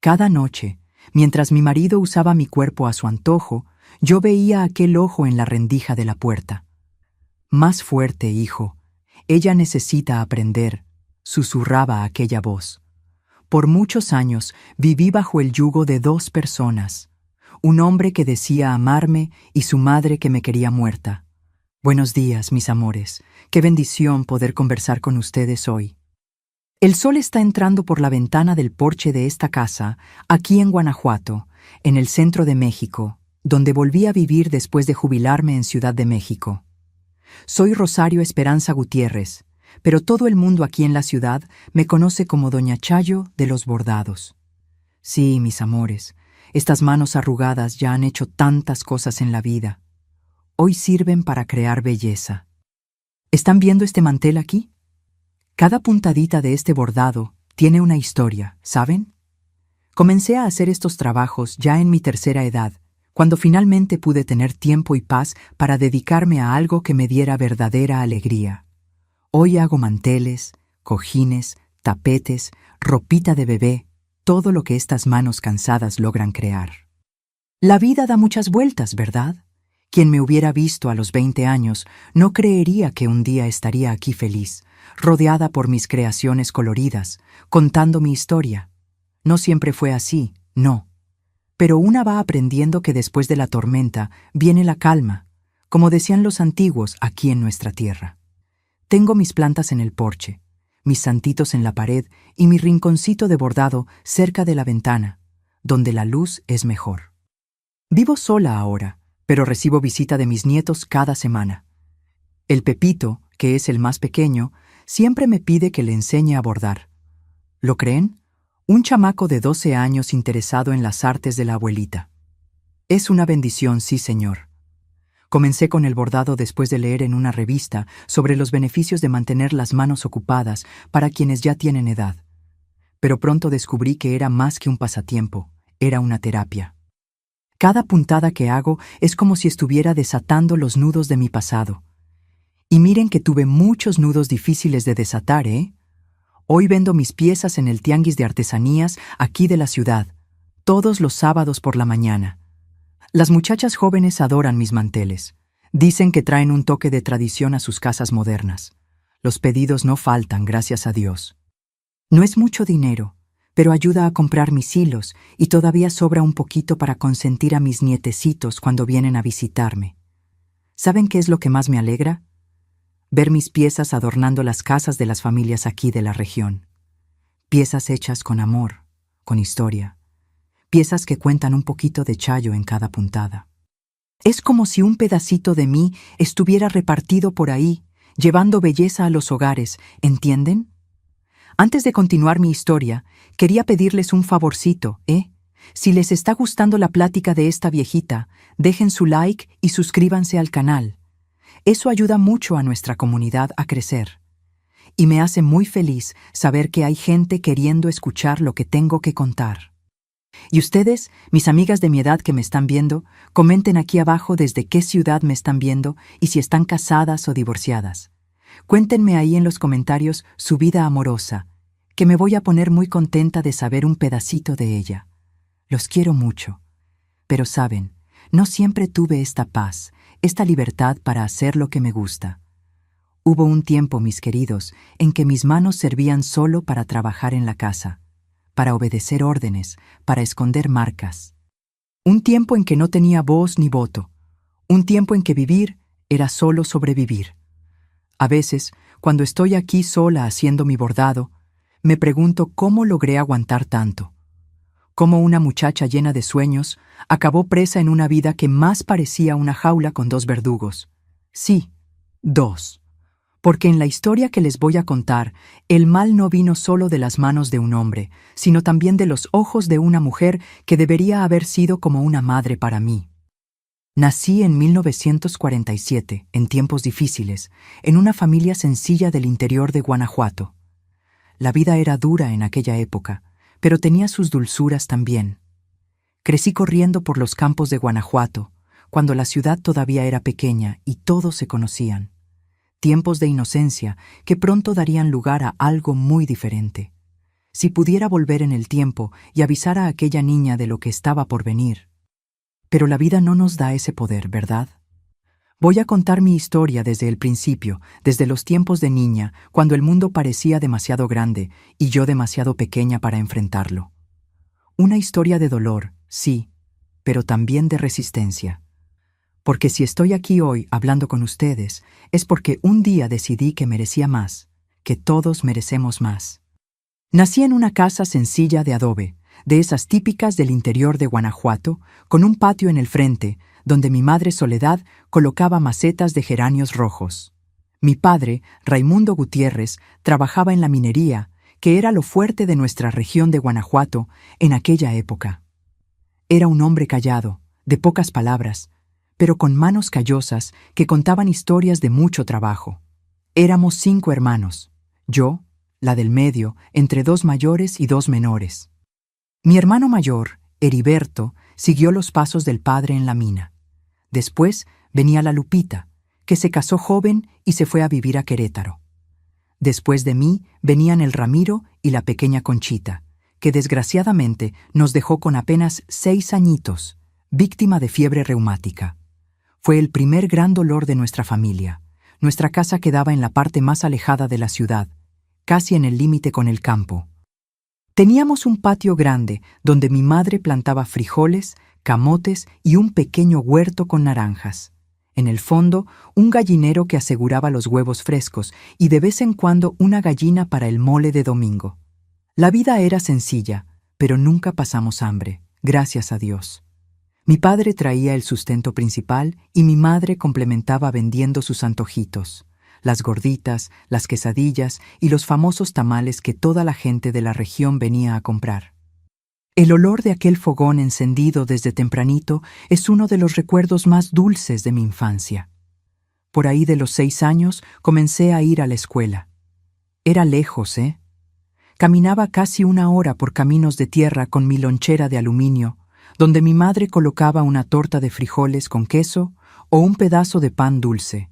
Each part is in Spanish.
Cada noche, mientras mi marido usaba mi cuerpo a su antojo, yo veía aquel ojo en la rendija de la puerta. Más fuerte, hijo. Ella necesita aprender, susurraba aquella voz. Por muchos años viví bajo el yugo de dos personas, un hombre que decía amarme y su madre que me quería muerta. Buenos días, mis amores. Qué bendición poder conversar con ustedes hoy. El sol está entrando por la ventana del porche de esta casa, aquí en Guanajuato, en el centro de México, donde volví a vivir después de jubilarme en Ciudad de México. Soy Rosario Esperanza Gutiérrez, pero todo el mundo aquí en la ciudad me conoce como Doña Chayo de los Bordados. Sí, mis amores, estas manos arrugadas ya han hecho tantas cosas en la vida. Hoy sirven para crear belleza. ¿Están viendo este mantel aquí? Cada puntadita de este bordado tiene una historia, ¿saben? Comencé a hacer estos trabajos ya en mi tercera edad, cuando finalmente pude tener tiempo y paz para dedicarme a algo que me diera verdadera alegría. Hoy hago manteles, cojines, tapetes, ropita de bebé, todo lo que estas manos cansadas logran crear. La vida da muchas vueltas, ¿verdad? Quien me hubiera visto a los 20 años no creería que un día estaría aquí feliz, rodeada por mis creaciones coloridas, contando mi historia. No siempre fue así, no. Pero una va aprendiendo que después de la tormenta viene la calma, como decían los antiguos aquí en nuestra tierra. Tengo mis plantas en el porche, mis santitos en la pared y mi rinconcito de bordado cerca de la ventana, donde la luz es mejor. Vivo sola ahora, pero recibo visita de mis nietos cada semana. El Pepito, que es el más pequeño, siempre me pide que le enseñe a bordar. ¿Lo creen? Un chamaco de 12 años interesado en las artes de la abuelita. Es una bendición, sí, señor. Comencé con el bordado después de leer en una revista sobre los beneficios de mantener las manos ocupadas para quienes ya tienen edad. Pero pronto descubrí que era más que un pasatiempo, era una terapia. Cada puntada que hago es como si estuviera desatando los nudos de mi pasado. Y miren que tuve muchos nudos difíciles de desatar, ¿eh? Hoy vendo mis piezas en el tianguis de artesanías aquí de la ciudad, todos los sábados por la mañana. Las muchachas jóvenes adoran mis manteles. Dicen que traen un toque de tradición a sus casas modernas. Los pedidos no faltan, gracias a Dios. No es mucho dinero, pero ayuda a comprar mis hilos y todavía sobra un poquito para consentir a mis nietecitos cuando vienen a visitarme. ¿Saben qué es lo que más me alegra? Ver mis piezas adornando las casas de las familias aquí de la región. Piezas hechas con amor, con historia. Piezas que cuentan un poquito de Chayo en cada puntada. Es como si un pedacito de mí estuviera repartido por ahí, llevando belleza a los hogares, ¿entienden? Antes de continuar mi historia, quería pedirles un favorcito, ¿eh? Si les está gustando la plática de esta viejita, dejen su like y suscríbanse al canal. Eso ayuda mucho a nuestra comunidad a crecer. Y me hace muy feliz saber que hay gente queriendo escuchar lo que tengo que contar. Y ustedes, mis amigas de mi edad que me están viendo, comenten aquí abajo desde qué ciudad me están viendo y si están casadas o divorciadas. Cuéntenme ahí en los comentarios su vida amorosa, que me voy a poner muy contenta de saber un pedacito de ella. Los quiero mucho. Pero saben, no siempre tuve esta paz, esta libertad para hacer lo que me gusta. Hubo un tiempo, mis queridos, en que mis manos servían solo para trabajar en la casa, para obedecer órdenes, para esconder marcas. Un tiempo en que no tenía voz ni voto. Un tiempo en que vivir era solo sobrevivir. A veces, cuando estoy aquí sola haciendo mi bordado, me pregunto cómo logré aguantar tanto. Cómo una muchacha llena de sueños acabó presa en una vida que más parecía una jaula con dos verdugos. Sí, dos. Porque en la historia que les voy a contar, el mal no vino solo de las manos de un hombre, sino también de los ojos de una mujer que debería haber sido como una madre para mí. Nací en 1947, en tiempos difíciles, en una familia sencilla del interior de Guanajuato. La vida era dura en aquella época, pero tenía sus dulzuras también. Crecí corriendo por los campos de Guanajuato, cuando la ciudad todavía era pequeña y todos se conocían. Tiempos de inocencia que pronto darían lugar a algo muy diferente. Si pudiera volver en el tiempo y avisar a aquella niña de lo que estaba por venir. Pero la vida no nos da ese poder, ¿verdad? Voy a contar mi historia desde el principio, desde los tiempos de niña, cuando el mundo parecía demasiado grande y yo demasiado pequeña para enfrentarlo. Una historia de dolor, sí, pero también de resistencia. Porque si estoy aquí hoy hablando con ustedes, es porque un día decidí que merecía más, que todos merecemos más. Nací en una casa sencilla de adobe, de esas típicas del interior de Guanajuato, con un patio en el frente, donde mi madre Soledad colocaba macetas de geranios rojos. Mi padre, Raimundo Gutiérrez, trabajaba en la minería, que era lo fuerte de nuestra región de Guanajuato en aquella época. Era un hombre callado, de pocas palabras, pero con manos callosas que contaban historias de mucho trabajo. Éramos 5 hermanos, yo, la del medio, entre 2 mayores y 2 menores. Mi hermano mayor, Heriberto, siguió los pasos del padre en la mina. Después venía la Lupita, que se casó joven y se fue a vivir a Querétaro. Después de mí venían el Ramiro y la pequeña Conchita, que desgraciadamente nos dejó con apenas 6 añitos, víctima de fiebre reumática. Fue el primer gran dolor de nuestra familia. Nuestra casa quedaba en la parte más alejada de la ciudad, casi en el límite con el campo. Teníamos un patio grande donde mi madre plantaba frijoles, camotes y un pequeño huerto con naranjas. En el fondo, un gallinero que aseguraba los huevos frescos y de vez en cuando una gallina para el mole de domingo. La vida era sencilla, pero nunca pasamos hambre, gracias a Dios. Mi padre traía el sustento principal y mi madre complementaba vendiendo sus antojitos, las gorditas, las quesadillas y los famosos tamales que toda la gente de la región venía a comprar. El olor de aquel fogón encendido desde tempranito es uno de los recuerdos más dulces de mi infancia. Por ahí de los 6 años comencé a ir a la escuela. Era lejos, ¿eh? Caminaba casi 1 hora por caminos de tierra con mi lonchera de aluminio, donde mi madre colocaba una torta de frijoles con queso o un pedazo de pan dulce.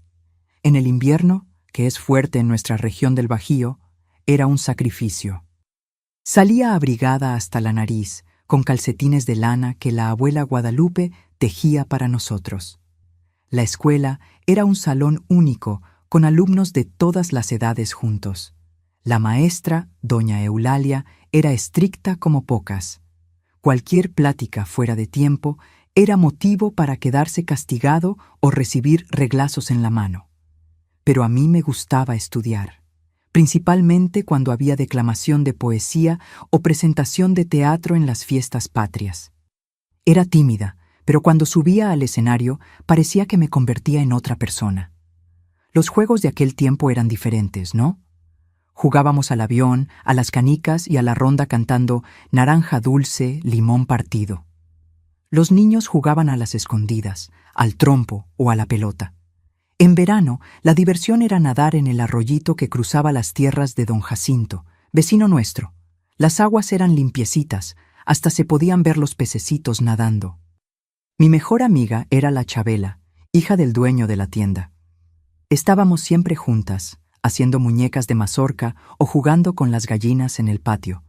En el invierno, que es fuerte en nuestra región del Bajío, era un sacrificio. Salía abrigada hasta la nariz, con calcetines de lana que la abuela Guadalupe tejía para nosotros. La escuela era un salón único, con alumnos de todas las edades juntos. La maestra, doña Eulalia, era estricta como pocas. Cualquier plática fuera de tiempo era motivo para quedarse castigado o recibir reglazos en la mano. Pero a mí me gustaba estudiar, principalmente cuando había declamación de poesía o presentación de teatro en las fiestas patrias. Era tímida, pero cuando subía al escenario parecía que me convertía en otra persona. Los juegos de aquel tiempo eran diferentes, ¿no? Jugábamos al avión, a las canicas y a la ronda cantando naranja dulce, limón partido. Los niños jugaban a las escondidas, al trompo o a la pelota. En verano, la diversión era nadar en el arroyito que cruzaba las tierras de don Jacinto, vecino nuestro. Las aguas eran limpiecitas, hasta se podían ver los pececitos nadando. Mi mejor amiga era la Chabela, hija del dueño de la tienda. Estábamos siempre juntas, haciendo muñecas de mazorca o jugando con las gallinas en el patio.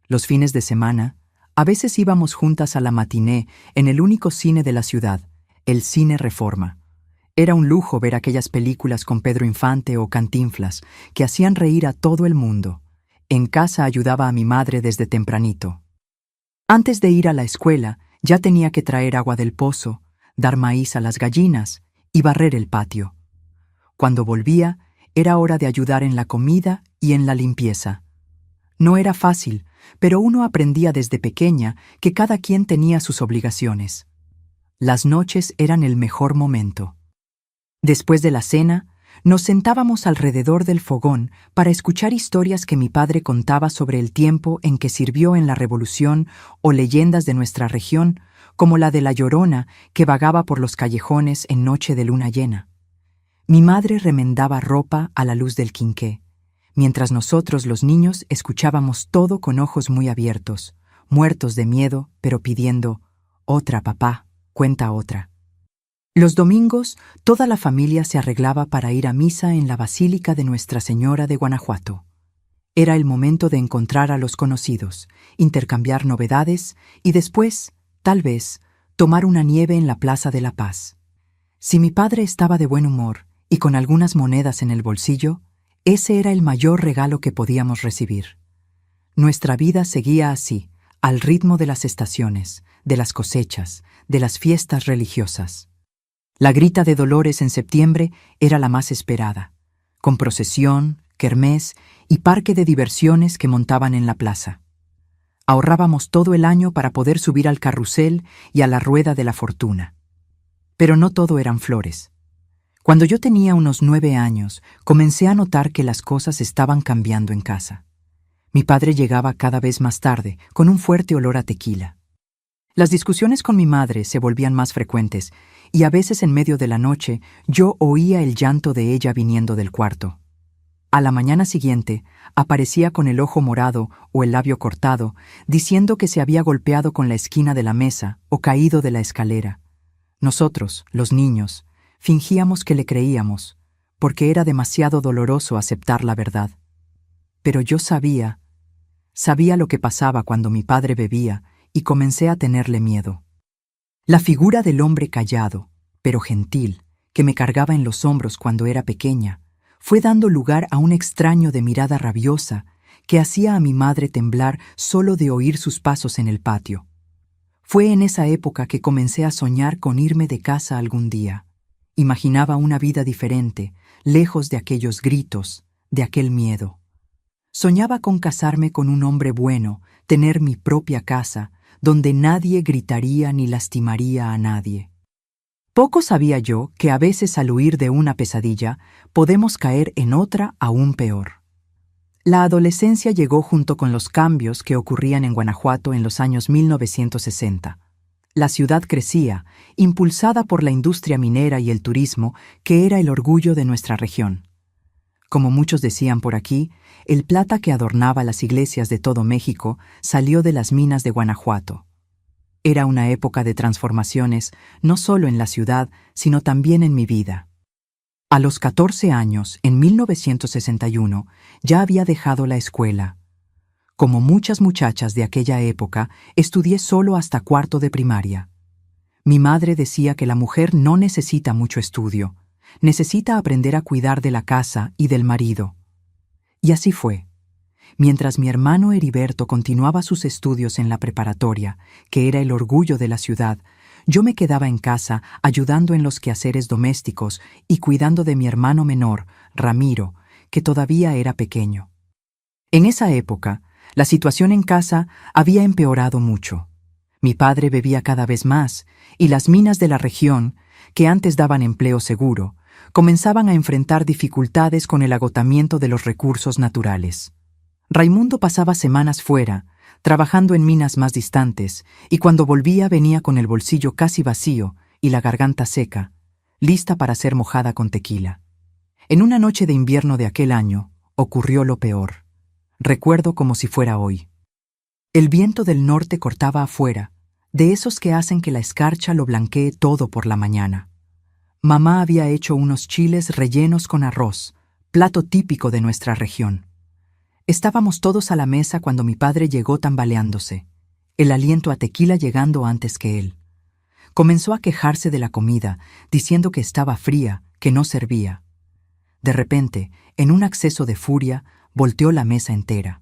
Los fines de semana, a veces íbamos juntas a la matiné en el único cine de la ciudad, el Cine Reforma. Era un lujo ver aquellas películas con Pedro Infante o Cantinflas, que hacían reír a todo el mundo. En casa ayudaba a mi madre desde tempranito. Antes de ir a la escuela, ya tenía que traer agua del pozo, dar maíz a las gallinas y barrer el patio. Cuando volvía, era hora de ayudar en la comida y en la limpieza. No era fácil, pero uno aprendía desde pequeña que cada quien tenía sus obligaciones. Las noches eran el mejor momento. Después de la cena, nos sentábamos alrededor del fogón para escuchar historias que mi padre contaba sobre el tiempo en que sirvió en la Revolución o leyendas de nuestra región, como la de la Llorona que vagaba por los callejones en noche de luna llena. Mi madre remendaba ropa a la luz del quinqué, mientras nosotros los niños escuchábamos todo con ojos muy abiertos, muertos de miedo, pero pidiendo, «Otra, papá, cuenta otra». Los domingos, toda la familia se arreglaba para ir a misa en la Basílica de Nuestra Señora de Guanajuato. Era el momento de encontrar a los conocidos, intercambiar novedades y después, tal vez, tomar una nieve en la Plaza de la Paz. Si mi padre estaba de buen humor y con algunas monedas en el bolsillo, ese era el mayor regalo que podíamos recibir. Nuestra vida seguía así, al ritmo de las estaciones, de las cosechas, de las fiestas religiosas. La Grita de Dolores en septiembre era la más esperada, con procesión, kermés y parque de diversiones que montaban en la plaza. Ahorrábamos todo el año para poder subir al carrusel y a la rueda de la fortuna. Pero no todo eran flores. Cuando yo tenía unos 9 años, comencé a notar que las cosas estaban cambiando en casa. Mi padre llegaba cada vez más tarde, con un fuerte olor a tequila. Las discusiones con mi madre se volvían más frecuentes, y a veces en medio de la noche yo oía el llanto de ella viniendo del cuarto. A la mañana siguiente, aparecía con el ojo morado o el labio cortado, diciendo que se había golpeado con la esquina de la mesa o caído de la escalera. Nosotros, los niños, fingíamos que le creíamos, porque era demasiado doloroso aceptar la verdad. Pero yo sabía lo que pasaba cuando mi padre bebía y comencé a tenerle miedo. La figura del hombre callado, pero gentil, que me cargaba en los hombros cuando era pequeña, fue dando lugar a un extraño de mirada rabiosa que hacía a mi madre temblar solo de oír sus pasos en el patio. Fue en esa época que comencé a soñar con irme de casa algún día. Imaginaba una vida diferente, lejos de aquellos gritos, de aquel miedo. Soñaba con casarme con un hombre bueno, tener mi propia casa, donde nadie gritaría ni lastimaría a nadie. Poco sabía yo que a veces al huir de una pesadilla podemos caer en otra aún peor. La adolescencia llegó junto con los cambios que ocurrían en Guanajuato en los años 1960. La ciudad crecía, impulsada por la industria minera y el turismo, que era el orgullo de nuestra región. Como muchos decían por aquí, el plata que adornaba las iglesias de todo México salió de las minas de Guanajuato. Era una época de transformaciones, no solo en la ciudad, sino también en mi vida. A los 14 años, en 1961, ya había dejado la escuela. Como muchas muchachas de aquella época, estudié solo hasta 4º de primaria. Mi madre decía que la mujer no necesita mucho estudio, necesita aprender a cuidar de la casa y del marido. Y así fue. Mientras mi hermano Heriberto continuaba sus estudios en la preparatoria, que era el orgullo de la ciudad, yo me quedaba en casa ayudando en los quehaceres domésticos y cuidando de mi hermano menor, Ramiro, que todavía era pequeño. En esa época, la situación en casa había empeorado mucho. Mi padre bebía cada vez más, y las minas de la región, que antes daban empleo seguro, comenzaban a enfrentar dificultades con el agotamiento de los recursos naturales. Raimundo pasaba semanas fuera, trabajando en minas más distantes, y cuando volvía venía con el bolsillo casi vacío y la garganta seca, lista para ser mojada con tequila. En una noche de invierno de aquel año, ocurrió lo peor. Recuerdo como si fuera hoy. El viento del norte cortaba afuera, de esos que hacen que la escarcha lo blanquee todo por la mañana. Mamá había hecho unos chiles rellenos con arroz, plato típico de nuestra región. Estábamos todos a la mesa cuando mi padre llegó tambaleándose, el aliento a tequila llegando antes que él. Comenzó a quejarse de la comida, diciendo que estaba fría, que no servía. De repente, en un acceso de furia, volteó la mesa entera.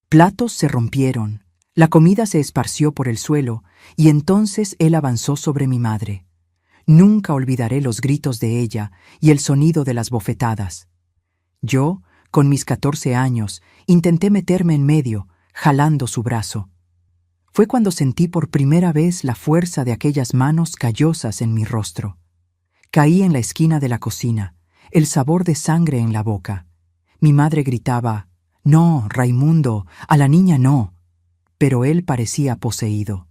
Platos se rompieron, la comida se esparció por el suelo, y entonces él avanzó sobre mi madre. Nunca olvidaré los gritos de ella y el sonido de las bofetadas. Yo, con mis 14 años, intenté meterme en medio, jalando su brazo. Fue cuando sentí por primera vez la fuerza de aquellas manos callosas en mi rostro. Caí en la esquina de la cocina, el sabor de sangre en la boca. Mi madre gritaba, «No, Raimundo, a la niña no», pero él parecía poseído.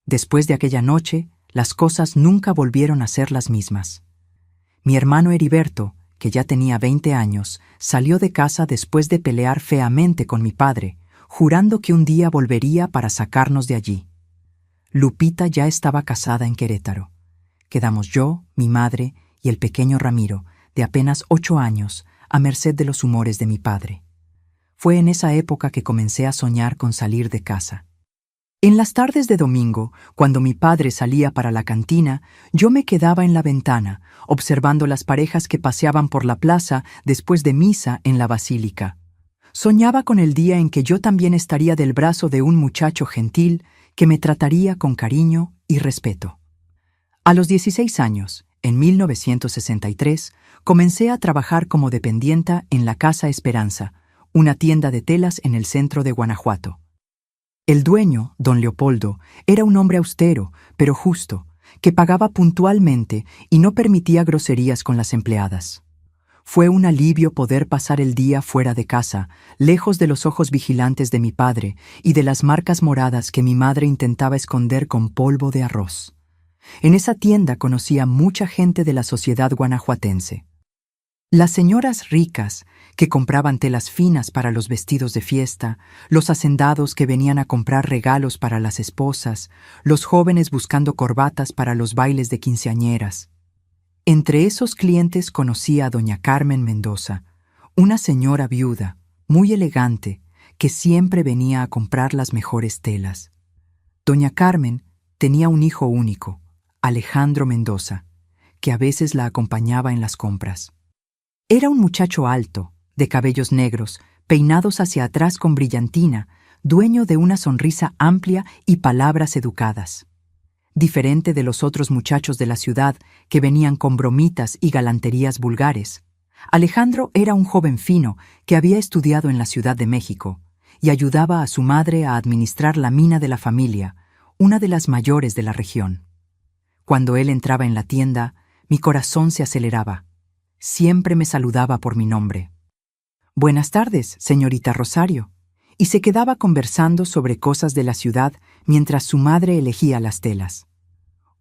Después de aquella noche, las cosas nunca volvieron a ser las mismas. Mi hermano Heriberto, que ya tenía 20 años, salió de casa después de pelear feamente con mi padre, jurando que un día volvería para sacarnos de allí. Lupita ya estaba casada en Querétaro. Quedamos yo, mi madre y el pequeño Ramiro, de apenas 8 años, a merced de los humores de mi padre. Fue en esa época que comencé a soñar con salir de casa. En las tardes de domingo, cuando mi padre salía para la cantina, yo me quedaba en la ventana, observando las parejas que paseaban por la plaza después de misa en la basílica. Soñaba con el día en que yo también estaría del brazo de un muchacho gentil que me trataría con cariño y respeto. A los 16 años, en 1963, comencé a trabajar como dependienta en la Casa Esperanza, una tienda de telas en el centro de Guanajuato. El dueño, don Leopoldo, era un hombre austero, pero justo, que pagaba puntualmente y no permitía groserías con las empleadas. Fue un alivio poder pasar el día fuera de casa, lejos de los ojos vigilantes de mi padre y de las marcas moradas que mi madre intentaba esconder con polvo de arroz. En esa tienda conocía mucha gente de la sociedad guanajuatense. Las señoras ricas, que compraban telas finas para los vestidos de fiesta, los hacendados que venían a comprar regalos para las esposas, los jóvenes buscando corbatas para los bailes de quinceañeras. Entre esos clientes conocí a doña Carmen Mendoza, una señora viuda, muy elegante, que siempre venía a comprar las mejores telas. Doña Carmen tenía un hijo único, Alejandro Mendoza, que a veces la acompañaba en las compras. Era un muchacho alto, de cabellos negros, peinados hacia atrás con brillantina, dueño de una sonrisa amplia y palabras educadas. Diferente de los otros muchachos de la ciudad que venían con bromitas y galanterías vulgares, Alejandro era un joven fino que había estudiado en la Ciudad de México y ayudaba a su madre a administrar la mina de la familia, una de las mayores de la región. Cuando él entraba en la tienda, mi corazón se aceleraba. Siempre me saludaba por mi nombre. «Buenas tardes, señorita Rosario», y se quedaba conversando sobre cosas de la ciudad mientras su madre elegía las telas.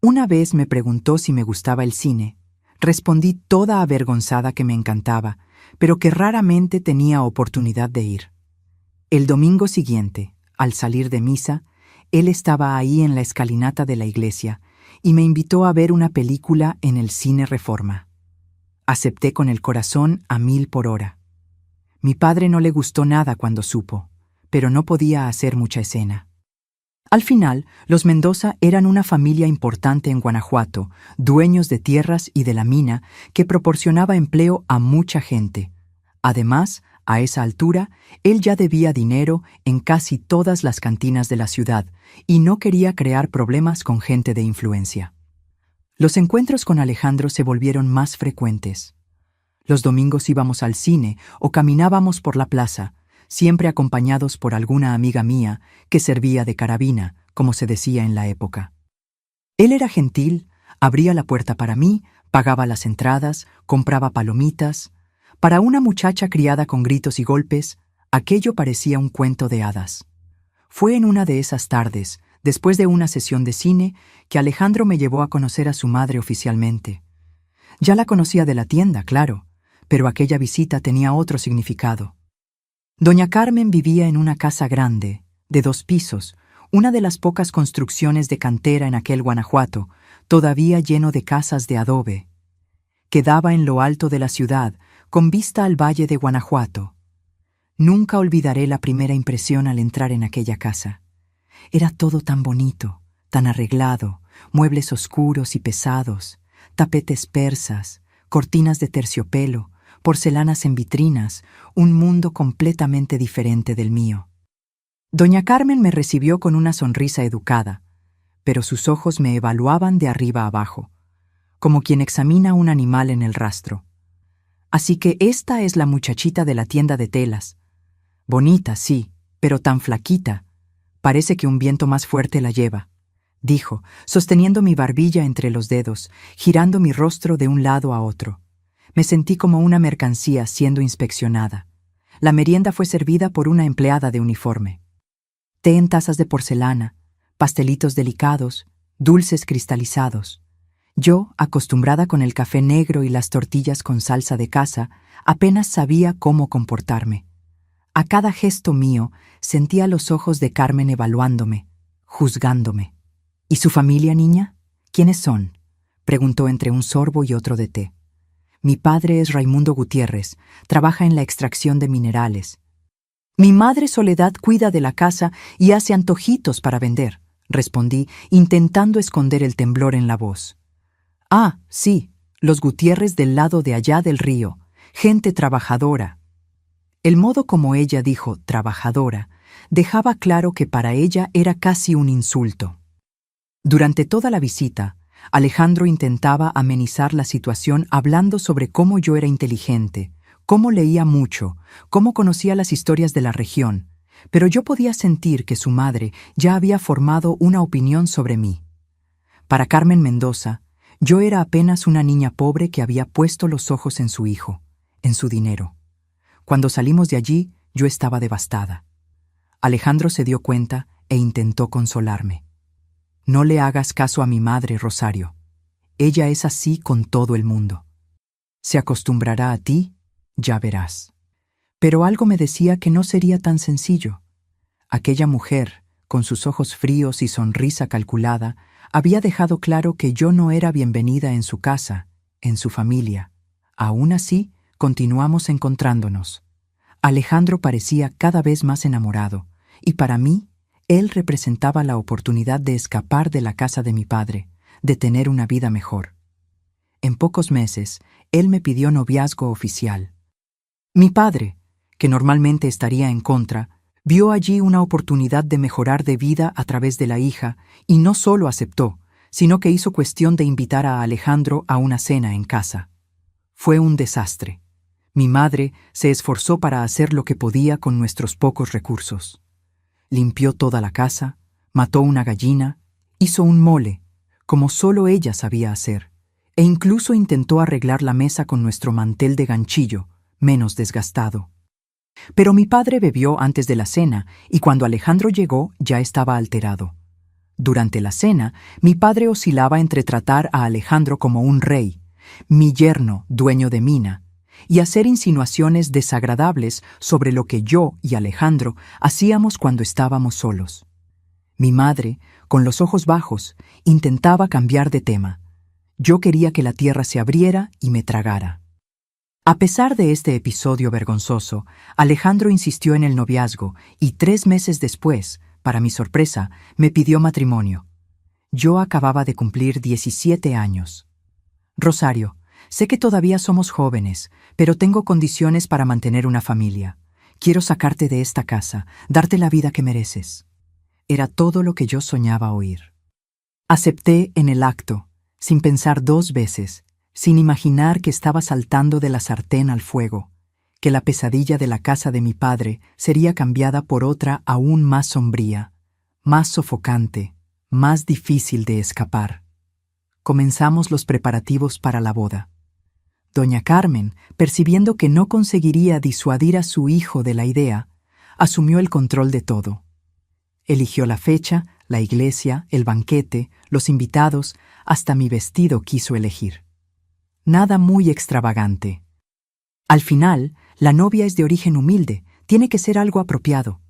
Una vez me preguntó si me gustaba el cine. Respondí toda avergonzada que me encantaba, pero que raramente tenía oportunidad de ir. El domingo siguiente, al salir de misa, él estaba ahí en la escalinata de la iglesia y me invitó a ver una película en el Cine Reforma. Acepté con el corazón a 1000 por hora. Mi padre no le gustó nada cuando supo, pero no podía hacer mucha escena. Al final, los Mendoza eran una familia importante en Guanajuato, dueños de tierras y de la mina que proporcionaba empleo a mucha gente. Además, a esa altura, él ya debía dinero en casi todas las cantinas de la ciudad y no quería crear problemas con gente de influencia. Los encuentros con Alejandro se volvieron más frecuentes. Los domingos íbamos al cine o caminábamos por la plaza, siempre acompañados por alguna amiga mía que servía de carabina, como se decía en la época. Él era gentil, abría la puerta para mí, pagaba las entradas, compraba palomitas. Para una muchacha criada con gritos y golpes, aquello parecía un cuento de hadas. Fue en una de esas tardes, después de una sesión de cine, que Alejandro me llevó a conocer a su madre oficialmente. Ya la conocía de la tienda, claro, pero aquella visita tenía otro significado. Doña Carmen vivía en una casa grande, de 2 pisos, una de las pocas construcciones de cantera en aquel Guanajuato, todavía lleno de casas de adobe. Quedaba en lo alto de la ciudad, con vista al valle de Guanajuato. Nunca olvidaré la primera impresión al entrar en aquella casa. Era todo tan bonito, tan arreglado, muebles oscuros y pesados, tapetes persas, cortinas de terciopelo, porcelanas en vitrinas, un mundo completamente diferente del mío. Doña Carmen me recibió con una sonrisa educada, pero sus ojos me evaluaban de arriba abajo, como quien examina un animal en el rastro. «Así que esta es la muchachita de la tienda de telas. Bonita, sí, pero tan flaquita. Parece que un viento más fuerte la lleva», dijo, sosteniendo mi barbilla entre los dedos, girando mi rostro de un lado a otro. Me sentí como una mercancía siendo inspeccionada. La merienda fue servida por una empleada de uniforme. Té en tazas de porcelana, pastelitos delicados, dulces cristalizados. Yo, acostumbrada con el café negro y las tortillas con salsa de casa, apenas sabía cómo comportarme. A cada gesto mío sentía los ojos de Carmen evaluándome, juzgándome. «¿Y su familia, niña? ¿Quiénes son?», preguntó entre un sorbo y otro de té. «Mi padre es Raimundo Gutiérrez, trabaja en la extracción de minerales. Mi madre Soledad cuida de la casa y hace antojitos para vender, respondí, intentando esconder el temblor en la voz. Ah, sí, los Gutiérrez del lado de allá del río, gente trabajadora. El modo como ella dijo trabajadora dejaba claro que para ella era casi un insulto. Durante toda la visita, Alejandro intentaba amenizar la situación hablando sobre cómo yo era inteligente, cómo leía mucho, cómo conocía las historias de la región, pero yo podía sentir que su madre ya había formado una opinión sobre mí. Para Carmen Mendoza, yo era apenas una niña pobre que había puesto los ojos en su hijo, en su dinero. Cuando salimos de allí, yo estaba devastada. Alejandro se dio cuenta e intentó consolarme. No le hagas caso a mi madre, Rosario. Ella es así con todo el mundo. Se acostumbrará a ti, ya verás. Pero algo me decía que no sería tan sencillo. Aquella mujer, con sus ojos fríos y sonrisa calculada, había dejado claro que yo no era bienvenida en su casa, en su familia. Aún así, continuamos encontrándonos. Alejandro parecía cada vez más enamorado, y para mí, él representaba la oportunidad de escapar de la casa de mi padre, de tener una vida mejor. En pocos meses, él me pidió noviazgo oficial. Mi padre, que normalmente estaría en contra, vio allí una oportunidad de mejorar de vida a través de la hija y no solo aceptó, sino que hizo cuestión de invitar a Alejandro a una cena en casa. Fue un desastre. Mi madre se esforzó para hacer lo que podía con nuestros pocos recursos. Limpió toda la casa, mató una gallina, hizo un mole, como solo ella sabía hacer, e incluso intentó arreglar la mesa con nuestro mantel de ganchillo, menos desgastado. Pero mi padre bebió antes de la cena y cuando Alejandro llegó ya estaba alterado. Durante la cena, mi padre oscilaba entre tratar a Alejandro como un rey, mi yerno dueño de mina, y hacer insinuaciones desagradables sobre lo que yo y Alejandro hacíamos cuando estábamos solos. Mi madre, con los ojos bajos, intentaba cambiar de tema. Yo quería que la tierra se abriera y me tragara. A pesar de este episodio vergonzoso, Alejandro insistió en el noviazgo y 3 meses después, para mi sorpresa, me pidió matrimonio. Yo acababa de cumplir 17 años. Rosario, sé que todavía somos jóvenes, pero tengo condiciones para mantener una familia. Quiero sacarte de esta casa, darte la vida que mereces. Era todo lo que yo soñaba oír. Acepté en el acto, sin pensar 2 veces, sin imaginar que estaba saltando de la sartén al fuego, que la pesadilla de la casa de mi padre sería cambiada por otra aún más sombría, más sofocante, más difícil de escapar. Comenzamos los preparativos para la boda. Doña Carmen, percibiendo que no conseguiría disuadir a su hijo de la idea, asumió el control de todo. Eligió la fecha, la iglesia, el banquete, los invitados, hasta mi vestido quiso elegir. Nada muy extravagante. Al final, la novia es de origen humilde, tiene que ser algo apropiado.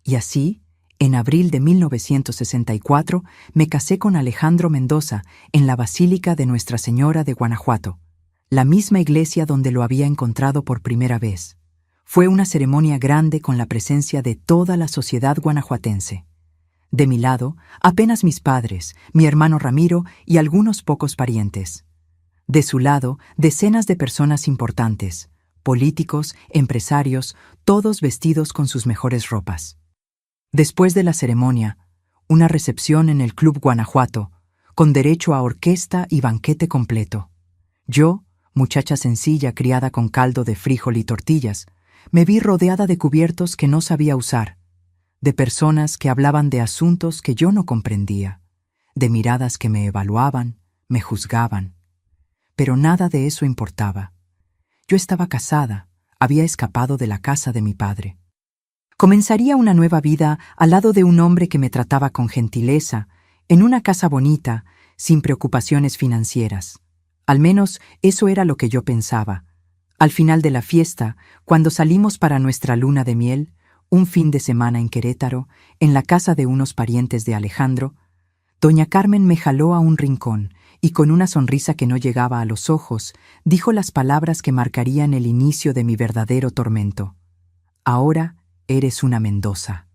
Y así, en abril de 1964, me casé con Alejandro Mendoza en la Basílica de Nuestra Señora de Guanajuato, la misma iglesia donde lo había encontrado por primera vez. Fue una ceremonia grande con la presencia de toda la sociedad guanajuatense. De mi lado, apenas mis padres, mi hermano Ramiro y algunos pocos parientes. De su lado, decenas de personas importantes, políticos, empresarios, todos vestidos con sus mejores ropas. Después de la ceremonia, una recepción en el Club Guanajuato, con derecho a orquesta y banquete completo. Yo, muchacha sencilla criada con caldo de frijol y tortillas, me vi rodeada de cubiertos que no sabía usar, de personas que hablaban de asuntos que yo no comprendía, de miradas que me evaluaban, me juzgaban. Pero nada de eso importaba. Yo estaba casada, había escapado de la casa de mi padre. Comenzaría una nueva vida al lado de un hombre que me trataba con gentileza, en una casa bonita, sin preocupaciones financieras. Al menos eso era lo que yo pensaba. Al final de la fiesta, cuando salimos para nuestra luna de miel, un fin de semana en Querétaro, en la casa de unos parientes de Alejandro, doña Carmen me jaló a un rincón y con una sonrisa que no llegaba a los ojos, dijo las palabras que marcarían el inicio de mi verdadero tormento. Ahora eres una Mendoza.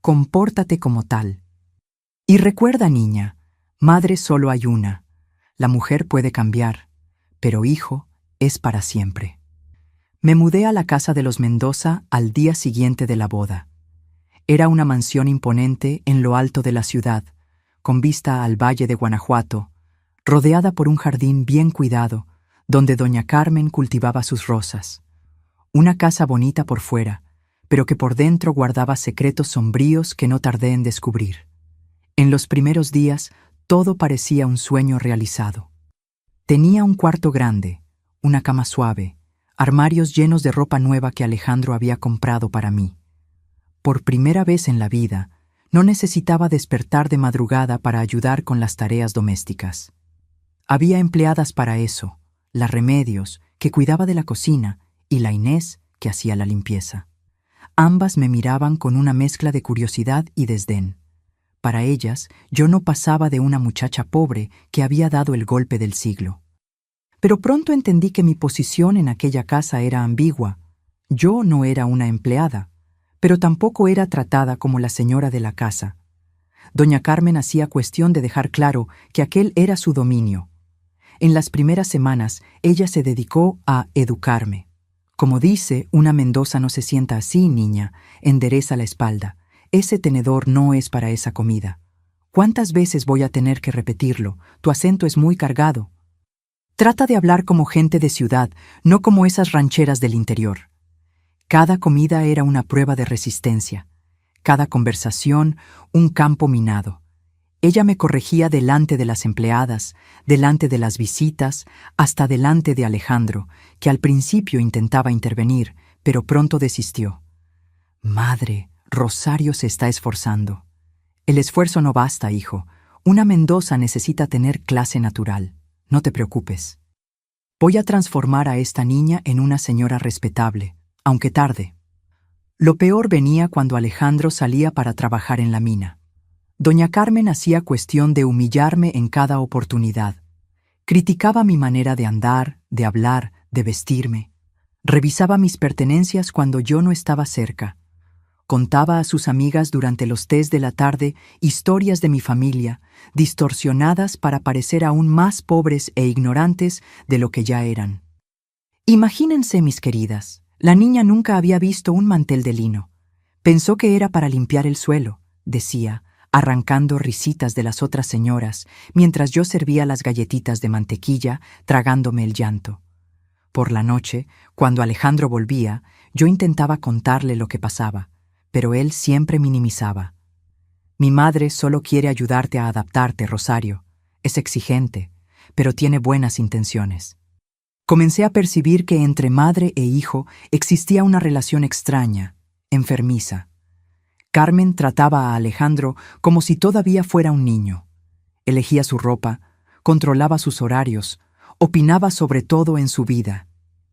Compórtate como tal. Y recuerda, niña, madre solo hay una. La mujer puede cambiar, pero hijo es para siempre. Me mudé a la casa de los Mendoza al día siguiente de la boda. Era una mansión imponente en lo alto de la ciudad, con vista al valle de Guanajuato, rodeada por un jardín bien cuidado, donde doña Carmen cultivaba sus rosas. Una casa bonita por fuera, pero que por dentro guardaba secretos sombríos que no tardé en descubrir. En los primeros días, todo parecía un sueño realizado. Tenía un cuarto grande, una cama suave, armarios llenos de ropa nueva que Alejandro había comprado para mí. Por primera vez en la vida, no necesitaba despertar de madrugada para ayudar con las tareas domésticas. Había empleadas para eso, la Remedios, que cuidaba de la cocina, y la Inés, que hacía la limpieza. Ambas me miraban con una mezcla de curiosidad y desdén. Para ellas, yo no pasaba de una muchacha pobre que había dado el golpe del siglo. Pero pronto entendí que mi posición en aquella casa era ambigua. Yo no era una empleada, pero tampoco era tratada como la señora de la casa. Doña Carmen hacía cuestión de dejar claro que aquel era su dominio. En las primeras semanas, ella se dedicó a educarme. Como dice, una Mendoza no se sienta así, niña, endereza la espalda. Ese tenedor no es para esa comida. ¿Cuántas veces voy a tener que repetirlo? Tu acento es muy cargado. Trata de hablar como gente de ciudad, no como esas rancheras del interior. Cada comida era una prueba de resistencia. Cada conversación, un campo minado. Ella me corregía delante de las empleadas, delante de las visitas, hasta delante de Alejandro, que al principio intentaba intervenir, pero pronto desistió. Madre, Rosario se está esforzando. El esfuerzo no basta, hijo. Una Mendoza necesita tener clase natural. No te preocupes. Voy a transformar a esta niña en una señora respetable, aunque tarde. Lo peor venía cuando Alejandro salía para trabajar en la mina. Doña Carmen hacía cuestión de humillarme en cada oportunidad. Criticaba mi manera de andar, de hablar, de vestirme. Revisaba mis pertenencias cuando yo no estaba cerca. Contaba a sus amigas durante los tés de la tarde historias de mi familia, distorsionadas para parecer aún más pobres e ignorantes de lo que ya eran. Imagínense, mis queridas, la niña nunca había visto un mantel de lino. Pensó que era para limpiar el suelo, decía, arrancando risitas de las otras señoras, mientras yo servía las galletitas de mantequilla, tragándome el llanto. Por la noche, cuando Alejandro volvía, yo intentaba contarle lo que pasaba, pero él siempre minimizaba. Mi madre solo quiere ayudarte a adaptarte, Rosario. Es exigente, pero tiene buenas intenciones. Comencé a percibir que entre madre e hijo existía una relación extraña, enfermiza. Carmen trataba a Alejandro como si todavía fuera un niño. Elegía su ropa, controlaba sus horarios, opinaba sobre todo en su vida.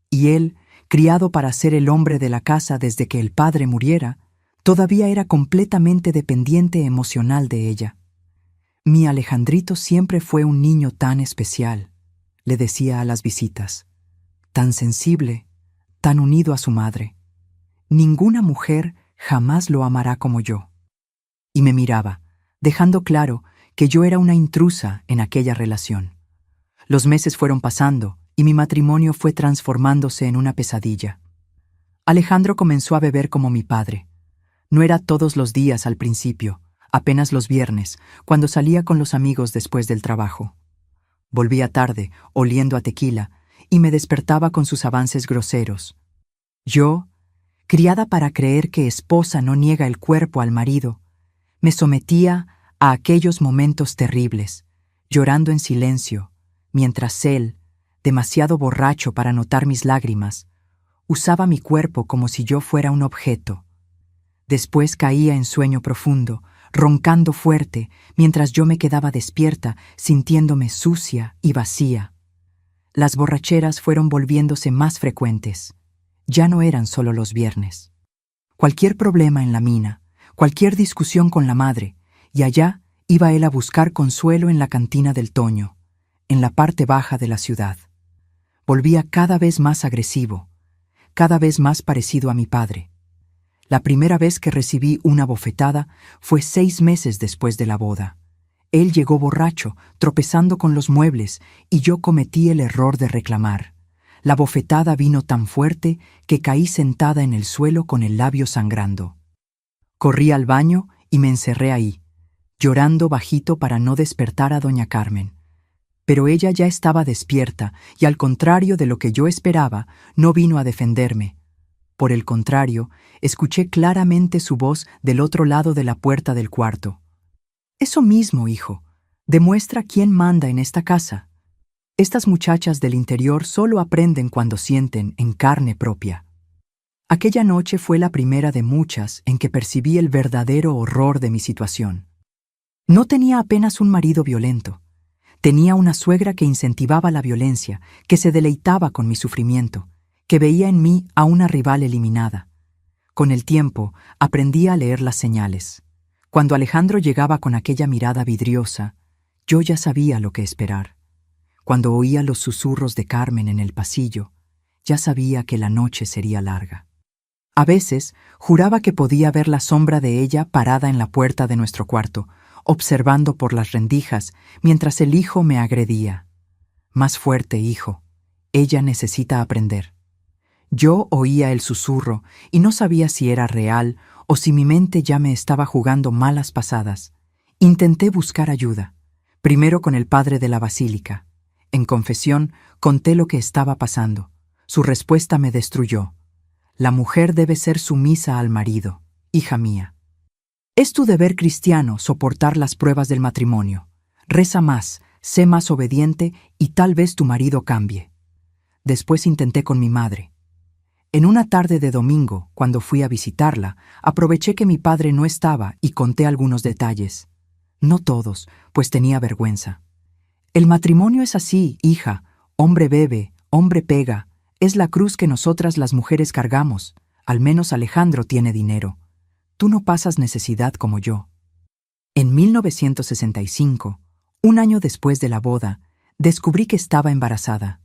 Y él, criado para ser el hombre de la casa desde que el padre muriera, todavía era completamente dependiente emocional de ella. Mi Alejandrito siempre fue un niño tan especial, le decía a las visitas, tan sensible, tan unido a su madre. Ninguna mujer jamás lo amará como yo. Y me miraba, dejando claro que yo era una intrusa en aquella relación. Los meses fueron pasando y mi matrimonio fue transformándose en una pesadilla. Alejandro comenzó a beber como mi padre. No era todos los días al principio, apenas los viernes, cuando salía con los amigos después del trabajo. Volvía tarde, oliendo a tequila, y me despertaba con sus avances groseros. Yo, criada para creer que esposa no niega el cuerpo al marido, me sometía a aquellos momentos terribles, llorando en silencio, mientras él, demasiado borracho para notar mis lágrimas, usaba mi cuerpo como si yo fuera un objeto. Después caía en sueño profundo, roncando fuerte, mientras yo me quedaba despierta, sintiéndome sucia y vacía. Las borracheras fueron volviéndose más frecuentes. Ya no eran solo los viernes. Cualquier problema en la mina, cualquier discusión con la madre, y allá iba él a buscar consuelo en la cantina del Toño, en la parte baja de la ciudad. Volvía cada vez más agresivo, cada vez más parecido a mi padre. La primera vez que recibí una bofetada fue 6 meses después de la boda. Él llegó borracho, tropezando con los muebles, y yo cometí el error de reclamar. La bofetada vino tan fuerte que caí sentada en el suelo con el labio sangrando. Corrí al baño y me encerré ahí, llorando bajito para no despertar a doña Carmen. Pero ella ya estaba despierta y, al contrario de lo que yo esperaba, no vino a defenderme. Por el contrario, escuché claramente su voz del otro lado de la puerta del cuarto. «Eso mismo, hijo. Demuestra quién manda en esta casa. Estas muchachas del interior solo aprenden cuando sienten en carne propia». Aquella noche fue la primera de muchas en que percibí el verdadero horror de mi situación. No tenía apenas un marido violento. Tenía una suegra que incentivaba la violencia, que se deleitaba con mi sufrimiento, que veía en mí a una rival eliminada. Con el tiempo, aprendí a leer las señales. Cuando Alejandro llegaba con aquella mirada vidriosa, yo ya sabía lo que esperar. Cuando oía los susurros de Carmen en el pasillo, ya sabía que la noche sería larga. A veces, juraba que podía ver la sombra de ella parada en la puerta de nuestro cuarto, observando por las rendijas mientras el hijo me agredía. «Más fuerte, hijo. Ella necesita aprender». Yo oía el susurro y no sabía si era real o si mi mente ya me estaba jugando malas pasadas. Intenté buscar ayuda, primero con el padre de la basílica. En confesión, conté lo que estaba pasando. Su respuesta me destruyó. «La mujer debe ser sumisa al marido, hija mía. Es tu deber cristiano soportar las pruebas del matrimonio. Reza más, sé más obediente y tal vez tu marido cambie». Después intenté con mi madre. En una tarde de domingo, cuando fui a visitarla, aproveché que mi padre no estaba y conté algunos detalles. No todos, pues tenía vergüenza. «El matrimonio es así, hija. Hombre bebe, hombre pega. Es la cruz que nosotras las mujeres cargamos. Al menos Alejandro tiene dinero. Tú no pasas necesidad como yo». En 1965, un año después de la boda, descubrí que estaba embarazada.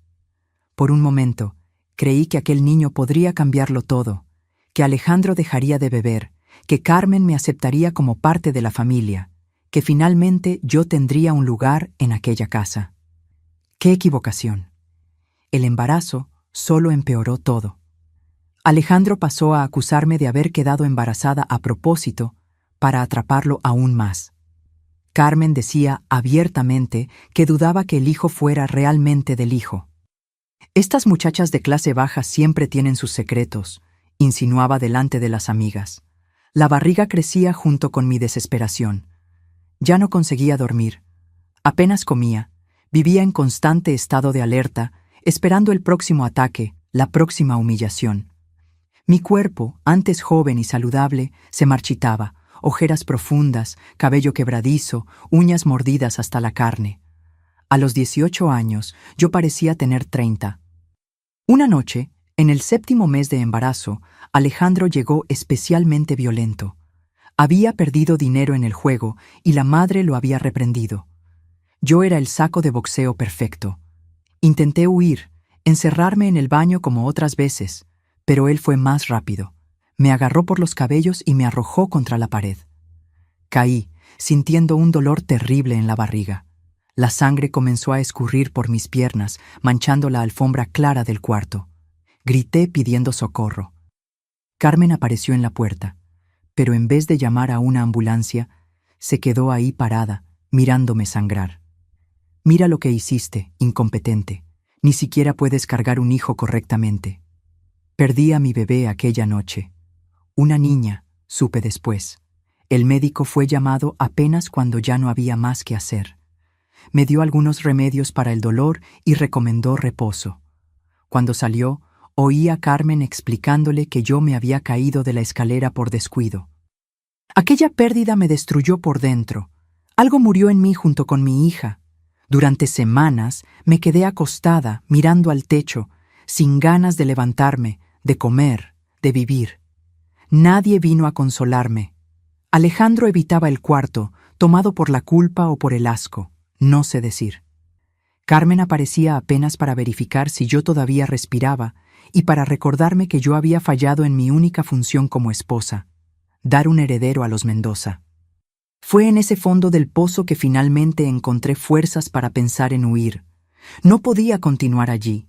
Por un momento, creí que aquel niño podría cambiarlo todo, que Alejandro dejaría de beber, que Carmen me aceptaría como parte de la familia, que finalmente yo tendría un lugar en aquella casa. ¡Qué equivocación! El embarazo solo empeoró todo. Alejandro pasó a acusarme de haber quedado embarazada a propósito para atraparlo aún más. Carmen decía abiertamente que dudaba que el hijo fuera realmente del hijo. «Estas muchachas de clase baja siempre tienen sus secretos», insinuaba delante de las amigas. La barriga crecía junto con mi desesperación. Ya no conseguía dormir. Apenas comía. Vivía en constante estado de alerta, esperando el próximo ataque, la próxima humillación. Mi cuerpo, antes joven y saludable, se marchitaba, ojeras profundas, cabello quebradizo, uñas mordidas hasta la carne. A los 18 años, yo parecía tener 30. Una noche, en el 7º mes de embarazo, Alejandro llegó especialmente violento. Había perdido dinero en el juego y la madre lo había reprendido. Yo era el saco de boxeo perfecto. Intenté huir, encerrarme en el baño como otras veces, pero él fue más rápido. Me agarró por los cabellos y me arrojó contra la pared. Caí, sintiendo un dolor terrible en la barriga. La sangre comenzó a escurrir por mis piernas, manchando la alfombra clara del cuarto. Grité pidiendo socorro. Carmen apareció en la puerta, pero en vez de llamar a una ambulancia, se quedó ahí parada, mirándome sangrar. «Mira lo que hiciste, incompetente. Ni siquiera puedes cargar un hijo correctamente». Perdí a mi bebé aquella noche. Una niña, supe después. El médico fue llamado apenas cuando ya no había más que hacer. Me dio algunos remedios para el dolor y recomendó reposo. Cuando salió, oí a Carmen explicándole que yo me había caído de la escalera por descuido. Aquella pérdida me destruyó por dentro. Algo murió en mí junto con mi hija. Durante semanas me quedé acostada, mirando al techo, sin ganas de levantarme, de comer, de vivir. Nadie vino a consolarme. Alejandro evitaba el cuarto, tomado por la culpa o por el asco. No sé decir. Carmen aparecía apenas para verificar si yo todavía respiraba y para recordarme que yo había fallado en mi única función como esposa, dar un heredero a los Mendoza. Fue en ese fondo del pozo que finalmente encontré fuerzas para pensar en huir. No podía continuar allí.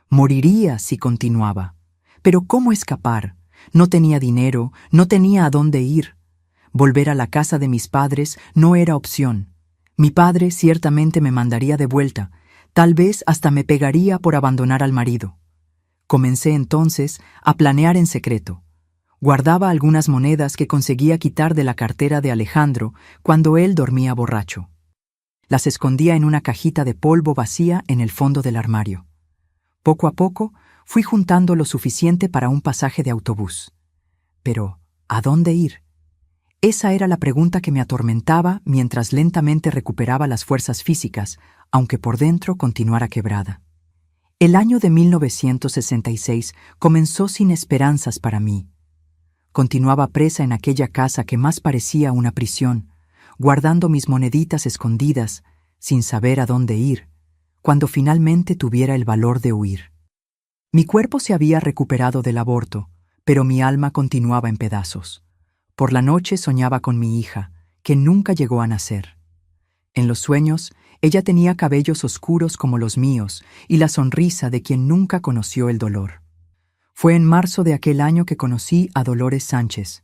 Moriría si continuaba. Pero ¿cómo escapar? No tenía dinero, no tenía a dónde ir. Volver a la casa de mis padres no era opción. Mi padre ciertamente me mandaría de vuelta, tal vez hasta me pegaría por abandonar al marido. Comencé entonces a planear en secreto. Guardaba algunas monedas que conseguía quitar de la cartera de Alejandro cuando él dormía borracho. Las escondía en una cajita de polvo vacía en el fondo del armario. Poco a poco fui juntando lo suficiente para un pasaje de autobús. Pero, ¿a dónde ir? Esa era la pregunta que me atormentaba mientras lentamente recuperaba las fuerzas físicas, aunque por dentro continuara quebrada. El año de 1966 comenzó sin esperanzas para mí. Continuaba presa en aquella casa que más parecía una prisión, guardando mis moneditas escondidas, sin saber a dónde ir, cuando finalmente tuviera el valor de huir. Mi cuerpo se había recuperado del aborto, pero mi alma continuaba en pedazos. Por la noche soñaba con mi hija, que nunca llegó a nacer. En los sueños, ella tenía cabellos oscuros como los míos y la sonrisa de quien nunca conoció el dolor. Fue en marzo de aquel año que conocí a Dolores Sánchez,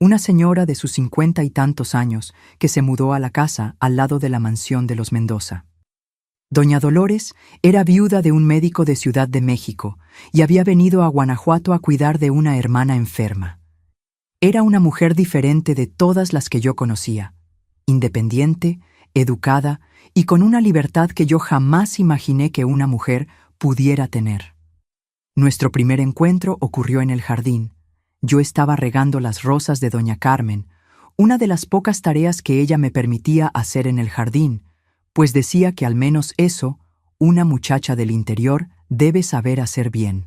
una señora de sus 50 y tantos años que se mudó a la casa al lado de la mansión de los Mendoza. Doña Dolores era viuda de un médico de Ciudad de México y había venido a Guanajuato a cuidar de una hermana enferma. Era una mujer diferente de todas las que yo conocía, independiente, educada y con una libertad que yo jamás imaginé que una mujer pudiera tener. Nuestro primer encuentro ocurrió en el jardín. Yo estaba regando las rosas de doña Carmen, una de las pocas tareas que ella me permitía hacer en el jardín, pues decía que al menos eso, una muchacha del interior debe saber hacer bien.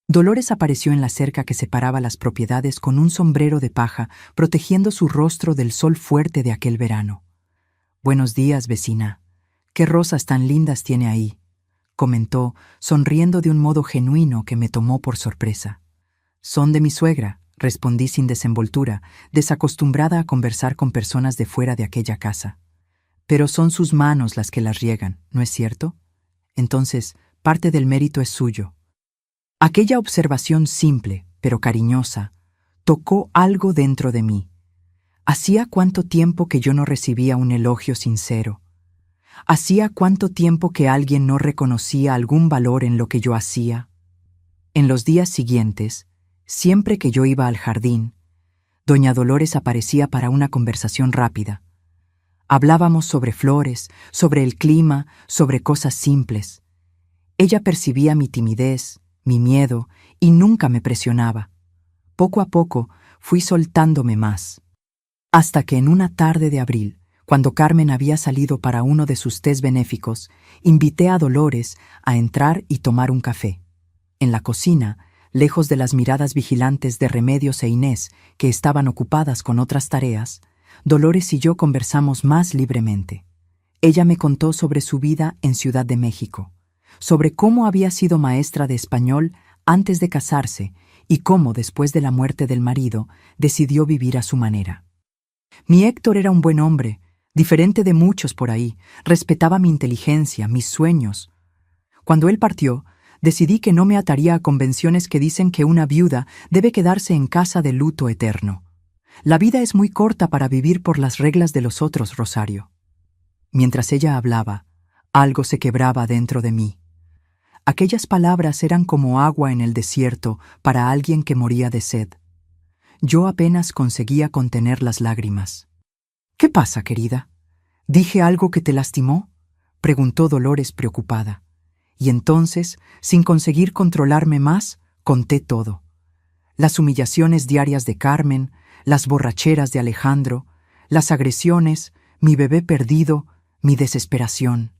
Dolores apareció en la cerca que separaba las propiedades con un sombrero de paja, protegiendo su rostro del sol fuerte de aquel verano. «Buenos días, vecina. ¿Qué rosas tan lindas tiene ahí?», comentó, sonriendo de un modo genuino que me tomó por sorpresa. «Son de mi suegra», respondí sin desenvoltura, desacostumbrada a conversar con personas de fuera de aquella casa. «Pero son sus manos las que las riegan, ¿no es cierto? Entonces, parte del mérito es suyo». Aquella observación simple, pero cariñosa, tocó algo dentro de mí. Hacía cuánto tiempo que yo no recibía un elogio sincero. Hacía cuánto tiempo que alguien no reconocía algún valor en lo que yo hacía. En los días siguientes, siempre que yo iba al jardín, doña Dolores aparecía para una conversación rápida. Hablábamos sobre flores, sobre el clima, sobre cosas simples. Ella percibía mi timidez, mi miedo, y nunca me presionaba. Poco a poco fui soltándome más. Hasta que en una tarde de abril, cuando Carmen había salido para uno de sus tés benéficos, invité a Dolores a entrar y tomar un café. En la cocina, lejos de las miradas vigilantes de Remedios e Inés, que estaban ocupadas con otras tareas, Dolores y yo conversamos más libremente. Ella me contó sobre su vida en Ciudad de México, sobre cómo había sido maestra de español antes de casarse y cómo, después de la muerte del marido, decidió vivir a su manera. Mi Héctor era un buen hombre, diferente de muchos por ahí, respetaba mi inteligencia, mis sueños. Cuando él partió, decidí que no me ataría a convenciones que dicen que una viuda debe quedarse en casa de luto eterno. La vida es muy corta para vivir por las reglas de los otros, Rosario. Mientras ella hablaba, algo se quebraba dentro de mí. Aquellas palabras eran como agua en el desierto para alguien que moría de sed. Yo apenas conseguía contener las lágrimas. «¿Qué pasa, querida? ¿Dije algo que te lastimó?», preguntó Dolores preocupada. Y entonces, sin conseguir controlarme más, conté todo. Las humillaciones diarias de Carmen, las borracheras de Alejandro, las agresiones, mi bebé perdido, mi desesperación.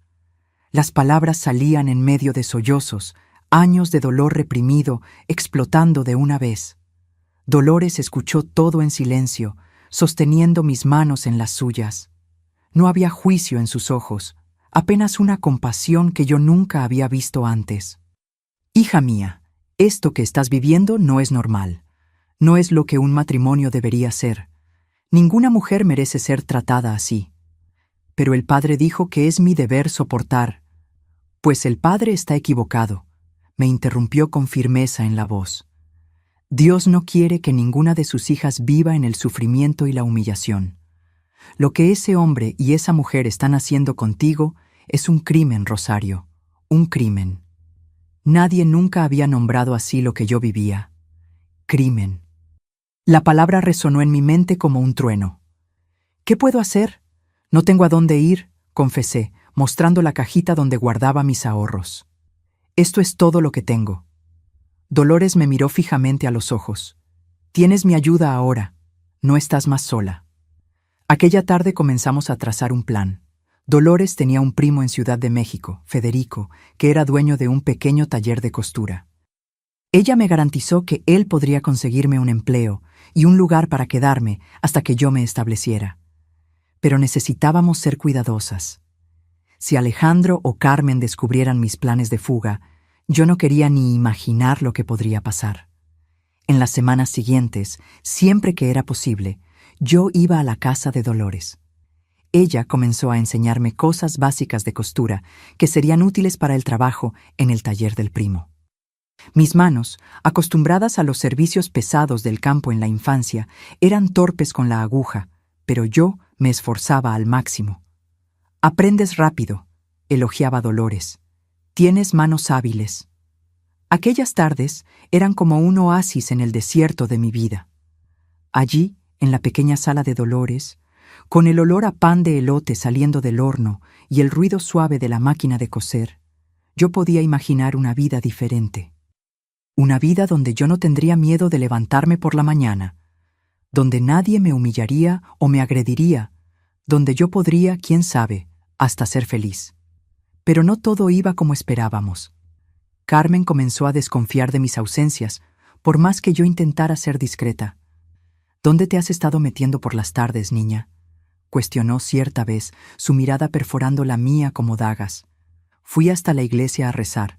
Las palabras salían en medio de sollozos, años de dolor reprimido, explotando de una vez. Dolores escuchó todo en silencio, sosteniendo mis manos en las suyas. No había juicio en sus ojos, apenas una compasión que yo nunca había visto antes. «Hija mía, Esto que estás viviendo no es normal. No es lo que un matrimonio debería ser. Ninguna mujer merece ser tratada así. Pero el padre dijo que es mi deber soportar. Pues el padre está equivocado, me interrumpió con firmeza en la voz. Dios no quiere que ninguna de sus hijas viva en el sufrimiento y la humillación. Lo que ese hombre y esa mujer están haciendo contigo es un crimen, Rosario, un crimen. Nadie nunca había nombrado así lo que yo vivía. Crimen. La palabra resonó en mi mente como un trueno. ¿Qué puedo hacer? No tengo a dónde ir, confesé, mostrando la cajita donde guardaba mis ahorros. Esto es todo lo que tengo. Dolores me miró fijamente a los ojos. Tienes mi ayuda ahora. No estás más sola. Aquella tarde comenzamos a trazar un plan. Dolores tenía un primo en Ciudad de México, Federico, que era dueño de un pequeño taller de costura. Ella me garantizó que él podría conseguirme un empleo y un lugar para quedarme hasta que yo me estableciera. Pero necesitábamos ser cuidadosas. Si Alejandro o Carmen descubrieran mis planes de fuga, yo no quería ni imaginar lo que podría pasar. En las semanas siguientes, siempre que era posible, yo iba a la casa de Dolores. Ella comenzó a enseñarme cosas básicas de costura que serían útiles para el trabajo en el taller del primo. Mis manos, acostumbradas a los servicios pesados del campo en la infancia, eran torpes con la aguja, pero yo me esforzaba al máximo. Aprendes rápido, elogiaba Dolores. Tienes manos hábiles. Aquellas tardes eran como un oasis en el desierto de mi vida. Allí, en la pequeña sala de Dolores, con el olor a pan de elote saliendo del horno y el ruido suave de la máquina de coser, yo podía imaginar una vida diferente. Una vida donde yo no tendría miedo de levantarme por la mañana, donde nadie me humillaría o me agrediría, donde yo podría, quién sabe, hasta ser feliz. Pero no todo iba como esperábamos. Carmen comenzó a desconfiar de mis ausencias, por más que yo intentara ser discreta. ¿Dónde te has estado metiendo por las tardes, niña?, cuestionó cierta vez, su mirada perforando la mía como dagas. Fui hasta la iglesia a rezar.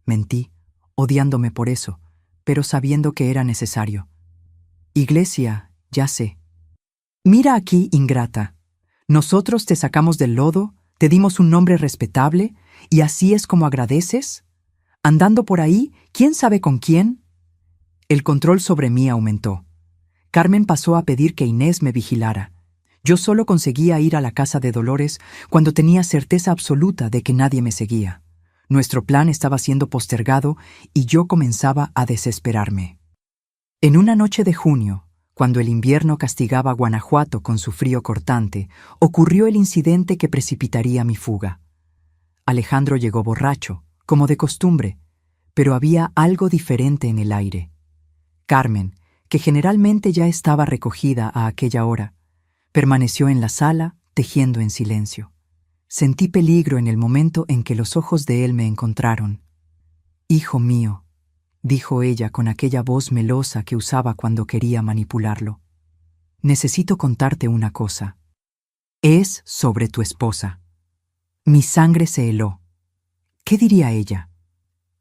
Mentí, odiándome por eso, pero sabiendo que era necesario. Iglesia, ya sé. Mira aquí, ingrata. Nosotros te sacamos del lodo, te dimos un nombre respetable, y así es como agradeces. Andando por ahí, ¿quién sabe con quién? El control sobre mí aumentó. Carmen pasó a pedir que Inés me vigilara. Yo solo conseguía ir a la casa de Dolores cuando tenía certeza absoluta de que nadie me seguía. Nuestro plan estaba siendo postergado y yo comenzaba a desesperarme. En una noche de junio, cuando el invierno castigaba a Guanajuato con su frío cortante, ocurrió el incidente que precipitaría mi fuga. Alejandro llegó borracho, como de costumbre, pero había algo diferente en el aire. Carmen, que generalmente ya estaba recogida a aquella hora, permaneció en la sala, tejiendo en silencio. Sentí peligro en el momento en que los ojos de él me encontraron. «Hijo mío», dijo ella con aquella voz melosa que usaba cuando quería manipularlo. «Necesito contarte una cosa. Es sobre tu esposa». Mi sangre se heló. ¿Qué diría ella?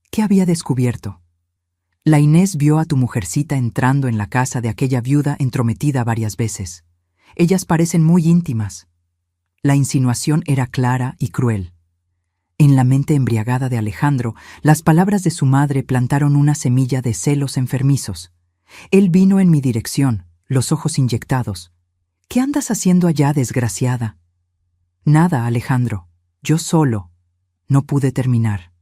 ¿Qué había descubierto? La Inés vio a tu mujercita entrando en la casa de aquella viuda entrometida varias veces. Ellas parecen muy íntimas. La insinuación era clara y cruel. En la mente embriagada de Alejandro, las palabras de su madre plantaron una semilla de celos enfermizos. Él vino en mi dirección, los ojos inyectados. «¿Qué andas haciendo allá, desgraciada?» «Nada, Alejandro. Yo solo». No pude terminar.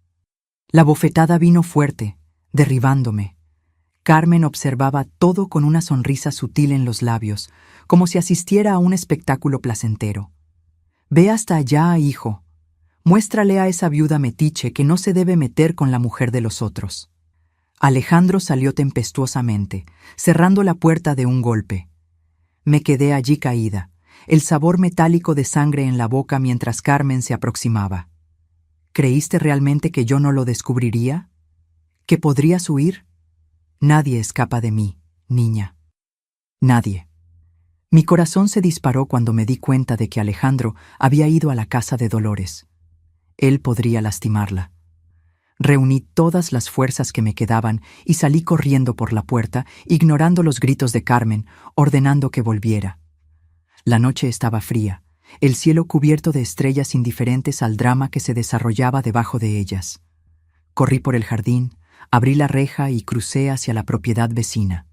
La bofetada vino fuerte, derribándome. Carmen observaba todo con una sonrisa sutil en los labios, como si asistiera a un espectáculo placentero. «Ve hasta allá, hijo. Muéstrale a esa viuda metiche que no se debe meter con la mujer de los otros». Alejandro salió tempestuosamente, cerrando la puerta de un golpe. Me quedé allí caída, el sabor metálico de sangre en la boca mientras Carmen se aproximaba. ¿Creíste realmente que yo no lo descubriría? ¿Que podrías huir? Nadie escapa de mí, niña. Nadie. Mi corazón se disparó cuando me di cuenta de que Alejandro había ido a la casa de Dolores. Él podría lastimarla. Reuní todas las fuerzas que me quedaban y salí corriendo por la puerta, ignorando los gritos de Carmen, ordenando que volviera. La noche estaba fría, el cielo cubierto de estrellas indiferentes al drama que se desarrollaba debajo de ellas. Corrí por el jardín, abrí la reja y crucé hacia la propiedad vecina.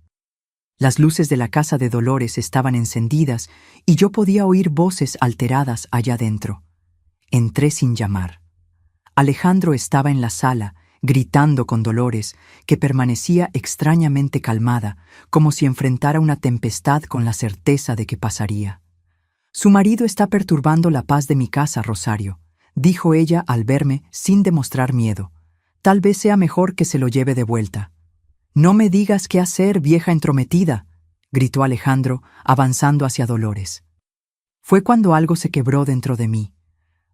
Las luces de la casa de Dolores estaban encendidas y yo podía oír voces alteradas allá dentro. Entré sin llamar. Alejandro estaba en la sala, gritando con Dolores, que permanecía extrañamente calmada, como si enfrentara una tempestad con la certeza de que pasaría. «Su marido está perturbando la paz de mi casa, Rosario», dijo ella al verme sin demostrar miedo. «Tal vez sea mejor que se lo lleve de vuelta». «No me digas qué hacer, vieja entrometida», gritó Alejandro, avanzando hacia Dolores. Fue cuando algo se quebró dentro de mí.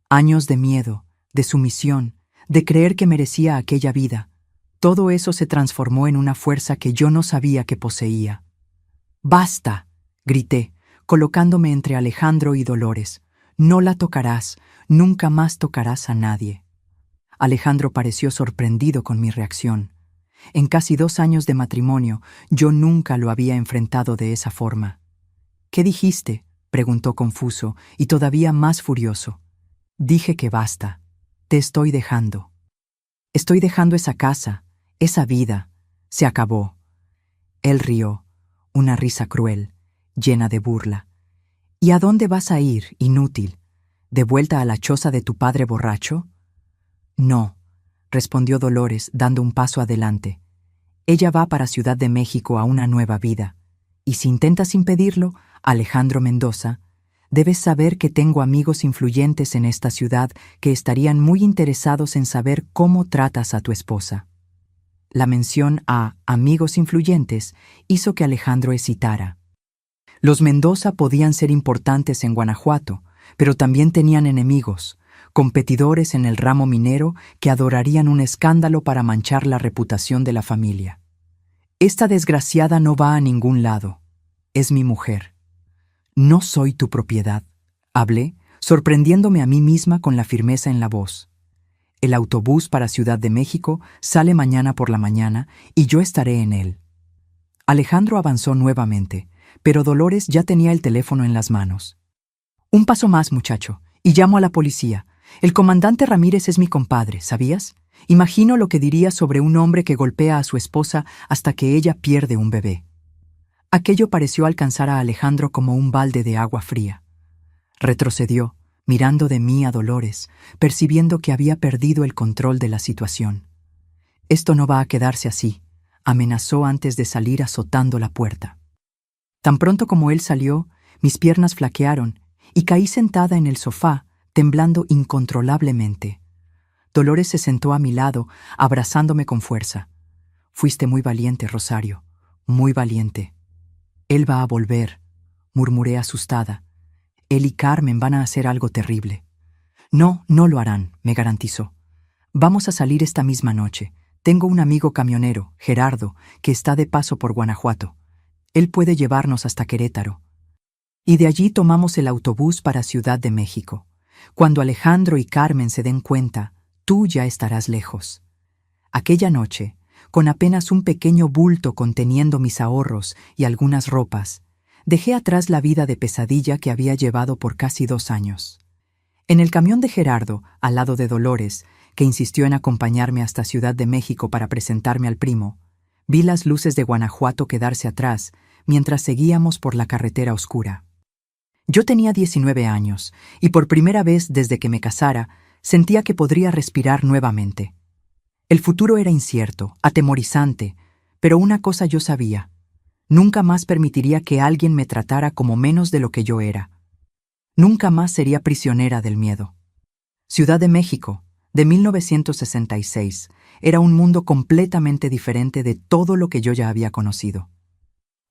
Años de miedo, de sumisión, de creer que merecía aquella vida. Todo eso se transformó en una fuerza que yo no sabía que poseía. «¡Basta!», grité, colocándome entre Alejandro y Dolores. «No la tocarás, nunca más tocarás a nadie». Alejandro pareció sorprendido con mi reacción. En casi 2 años de matrimonio, yo nunca lo había enfrentado de esa forma. «¿Qué dijiste?», preguntó confuso y todavía más furioso. «Dije que basta. Te estoy dejando. Estoy dejando esa casa, esa vida. Se acabó». Él rió, una risa cruel, llena de burla. «¿Y a dónde vas a ir, inútil? ¿De vuelta a la choza de tu padre borracho?» «No», respondió Dolores, dando un paso adelante. «Ella va para Ciudad de México a una nueva vida. Y si intentas impedirlo, Alejandro Mendoza, debes saber que tengo amigos influyentes en esta ciudad que estarían muy interesados en saber cómo tratas a tu esposa». La mención a amigos influyentes hizo que Alejandro hesitara. Los Mendoza podían ser importantes en Guanajuato, pero también tenían enemigos, competidores en el ramo minero que adorarían un escándalo para manchar la reputación de la familia. «Esta desgraciada no va a ningún lado. Es mi mujer». «No soy tu propiedad», hablé, sorprendiéndome a mí misma con la firmeza en la voz. «El autobús para Ciudad de México sale mañana por la mañana y yo estaré en él». Alejandro avanzó nuevamente, pero Dolores ya tenía el teléfono en las manos. «Un paso más, muchacho, y llamo a la policía. El comandante Ramírez es mi compadre, ¿sabías? Imagino lo que diría sobre un hombre que golpea a su esposa hasta que ella pierde un bebé». Aquello pareció alcanzar a Alejandro como un balde de agua fría. Retrocedió, mirando de mí a Dolores, percibiendo que había perdido el control de la situación. «Esto no va a quedarse así», amenazó antes de salir azotando la puerta. Tan pronto como él salió, mis piernas flaquearon y caí sentada en el sofá, temblando incontrolablemente. Dolores se sentó a mi lado, abrazándome con fuerza. «Fuiste muy valiente, Rosario, muy valiente». «Él va a volver», murmuré asustada. «Él y Carmen van a hacer algo terrible». «No, no lo harán», me garantizó. «Vamos a salir esta misma noche. Tengo un amigo camionero, Gerardo, que está de paso por Guanajuato. Él puede llevarnos hasta Querétaro. Y de allí tomamos el autobús para Ciudad de México. Cuando Alejandro y Carmen se den cuenta, tú ya estarás lejos». Aquella noche, con apenas un pequeño bulto conteniendo mis ahorros y algunas ropas, dejé atrás la vida de pesadilla que había llevado por casi 2 años. En el camión de Gerardo, al lado de Dolores, que insistió en acompañarme hasta Ciudad de México para presentarme al primo, vi las luces de Guanajuato quedarse atrás mientras seguíamos por la carretera oscura. Yo tenía 19 años y por primera vez desde que me casara sentía que podría respirar nuevamente. El futuro era incierto, atemorizante, pero una cosa yo sabía: nunca más permitiría que alguien me tratara como menos de lo que yo era. Nunca más sería prisionera del miedo. Ciudad de México, de 1966, era un mundo completamente diferente de todo lo que yo ya había conocido.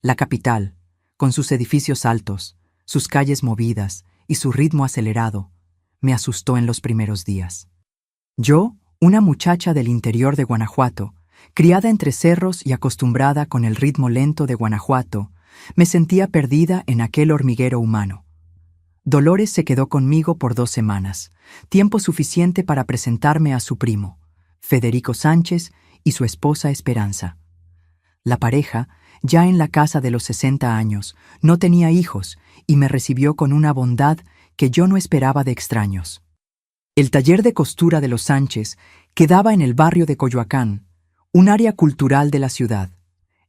La capital, con sus edificios altos, sus calles movidas y su ritmo acelerado, me asustó en los primeros días. Yo, una muchacha del interior de Guanajuato, criada entre cerros y acostumbrada con el ritmo lento de Guanajuato, me sentía perdida en aquel hormiguero humano. Dolores se quedó conmigo por 2 semanas, tiempo suficiente para presentarme a su primo, Federico Sánchez y su esposa Esperanza. La pareja, ya en la casa de los 60 años, no tenía hijos y me recibió con una bondad que yo no esperaba de extraños. El taller de costura de los Sánchez quedaba en el barrio de Coyoacán, un área cultural de la ciudad.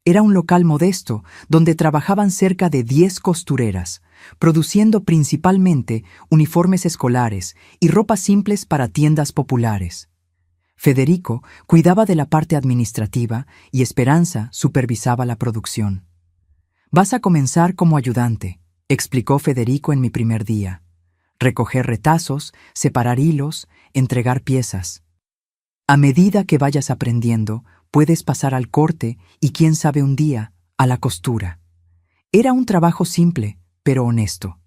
Era un local modesto donde trabajaban cerca de 10 costureras, produciendo principalmente uniformes escolares y ropas simples para tiendas populares. Federico cuidaba de la parte administrativa y Esperanza supervisaba la producción. «Vas a comenzar como ayudante», explicó Federico en mi primer día. «Recoger retazos, separar hilos, entregar piezas. A medida que vayas aprendiendo, puedes pasar al corte y quién sabe un día, a la costura». Era un trabajo simple, pero honesto.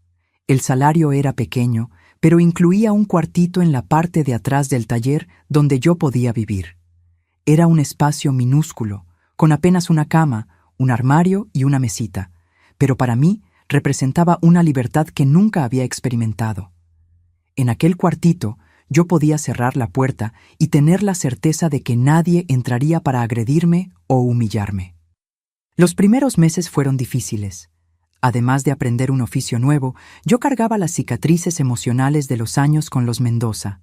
El salario era pequeño, pero incluía un cuartito en la parte de atrás del taller donde yo podía vivir. Era un espacio minúsculo, con apenas una cama, un armario y una mesita, pero para mí representaba una libertad que nunca había experimentado. En aquel cuartito yo podía cerrar la puerta y tener la certeza de que nadie entraría para agredirme o humillarme. Los primeros meses fueron difíciles. Además de aprender un oficio nuevo, yo cargaba las cicatrices emocionales de los años con los Mendoza.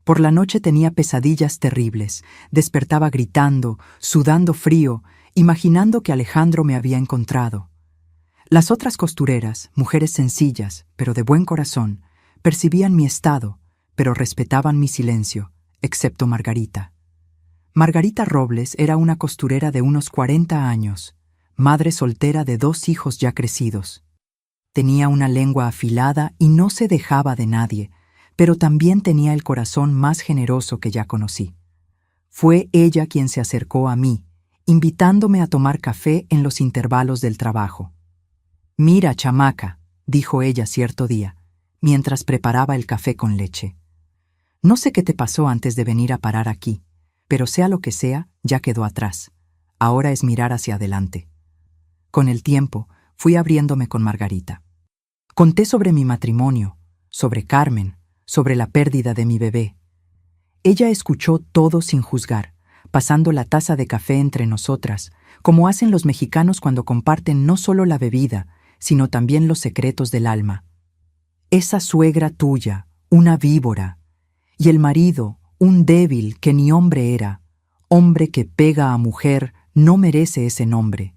Por la noche tenía pesadillas terribles, despertaba gritando, sudando frío, imaginando que Alejandro me había encontrado. Las otras costureras, mujeres sencillas, pero de buen corazón, percibían mi estado, pero respetaban mi silencio, excepto Margarita. Margarita Robles era una costurera de unos 40 años, madre soltera de 2 hijos ya crecidos. Tenía una lengua afilada y no se dejaba de nadie, pero también tenía el corazón más generoso que ya conocí. Fue ella quien se acercó a mí, invitándome a tomar café en los intervalos del trabajo. «Mira, chamaca», dijo ella cierto día, mientras preparaba el café con leche. «No sé qué te pasó antes de venir a parar aquí, pero sea lo que sea, ya quedó atrás. Ahora es mirar hacia adelante». Con el tiempo, fui abriéndome con Margarita. Conté sobre mi matrimonio, sobre Carmen, sobre la pérdida de mi bebé. Ella escuchó todo sin juzgar, pasando la taza de café entre nosotras, como hacen los mexicanos cuando comparten no solo la bebida, sino también los secretos del alma. Esa suegra tuya, una víbora, y el marido, un débil que ni hombre era, hombre que pega a mujer, no merece ese nombre,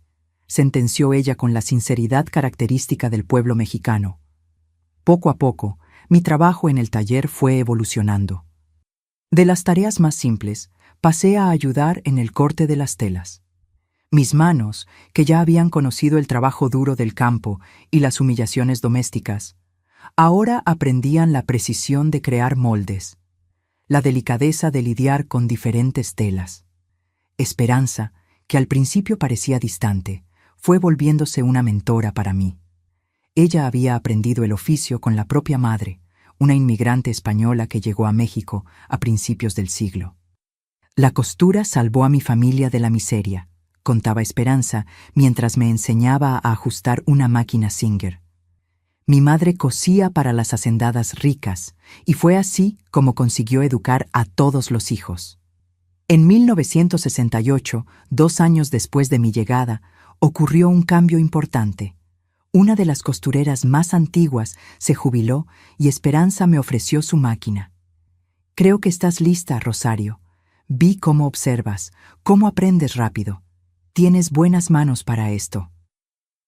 sentenció ella con la sinceridad característica del pueblo mexicano. Poco a poco, mi trabajo en el taller fue evolucionando. De las tareas más simples, pasé a ayudar en el corte de las telas. Mis manos, que ya habían conocido el trabajo duro del campo y las humillaciones domésticas, ahora aprendían la precisión de crear moldes, la delicadeza de lidiar con diferentes telas. Esperanza, que al principio parecía distante, fue volviéndose una mentora para mí. Ella había aprendido el oficio con la propia madre, una inmigrante española que llegó a México a principios del siglo. La costura salvó a mi familia de la miseria, contaba Esperanza mientras me enseñaba a ajustar una máquina Singer. Mi madre cosía para las hacendadas ricas, y fue así como consiguió educar a todos los hijos. En 1968, 2 años después de mi llegada, ocurrió un cambio importante. Una de las costureras más antiguas se jubiló y Esperanza me ofreció su máquina. «Creo que estás lista, Rosario. Vi cómo observas, cómo aprendes rápido. Tienes buenas manos para esto».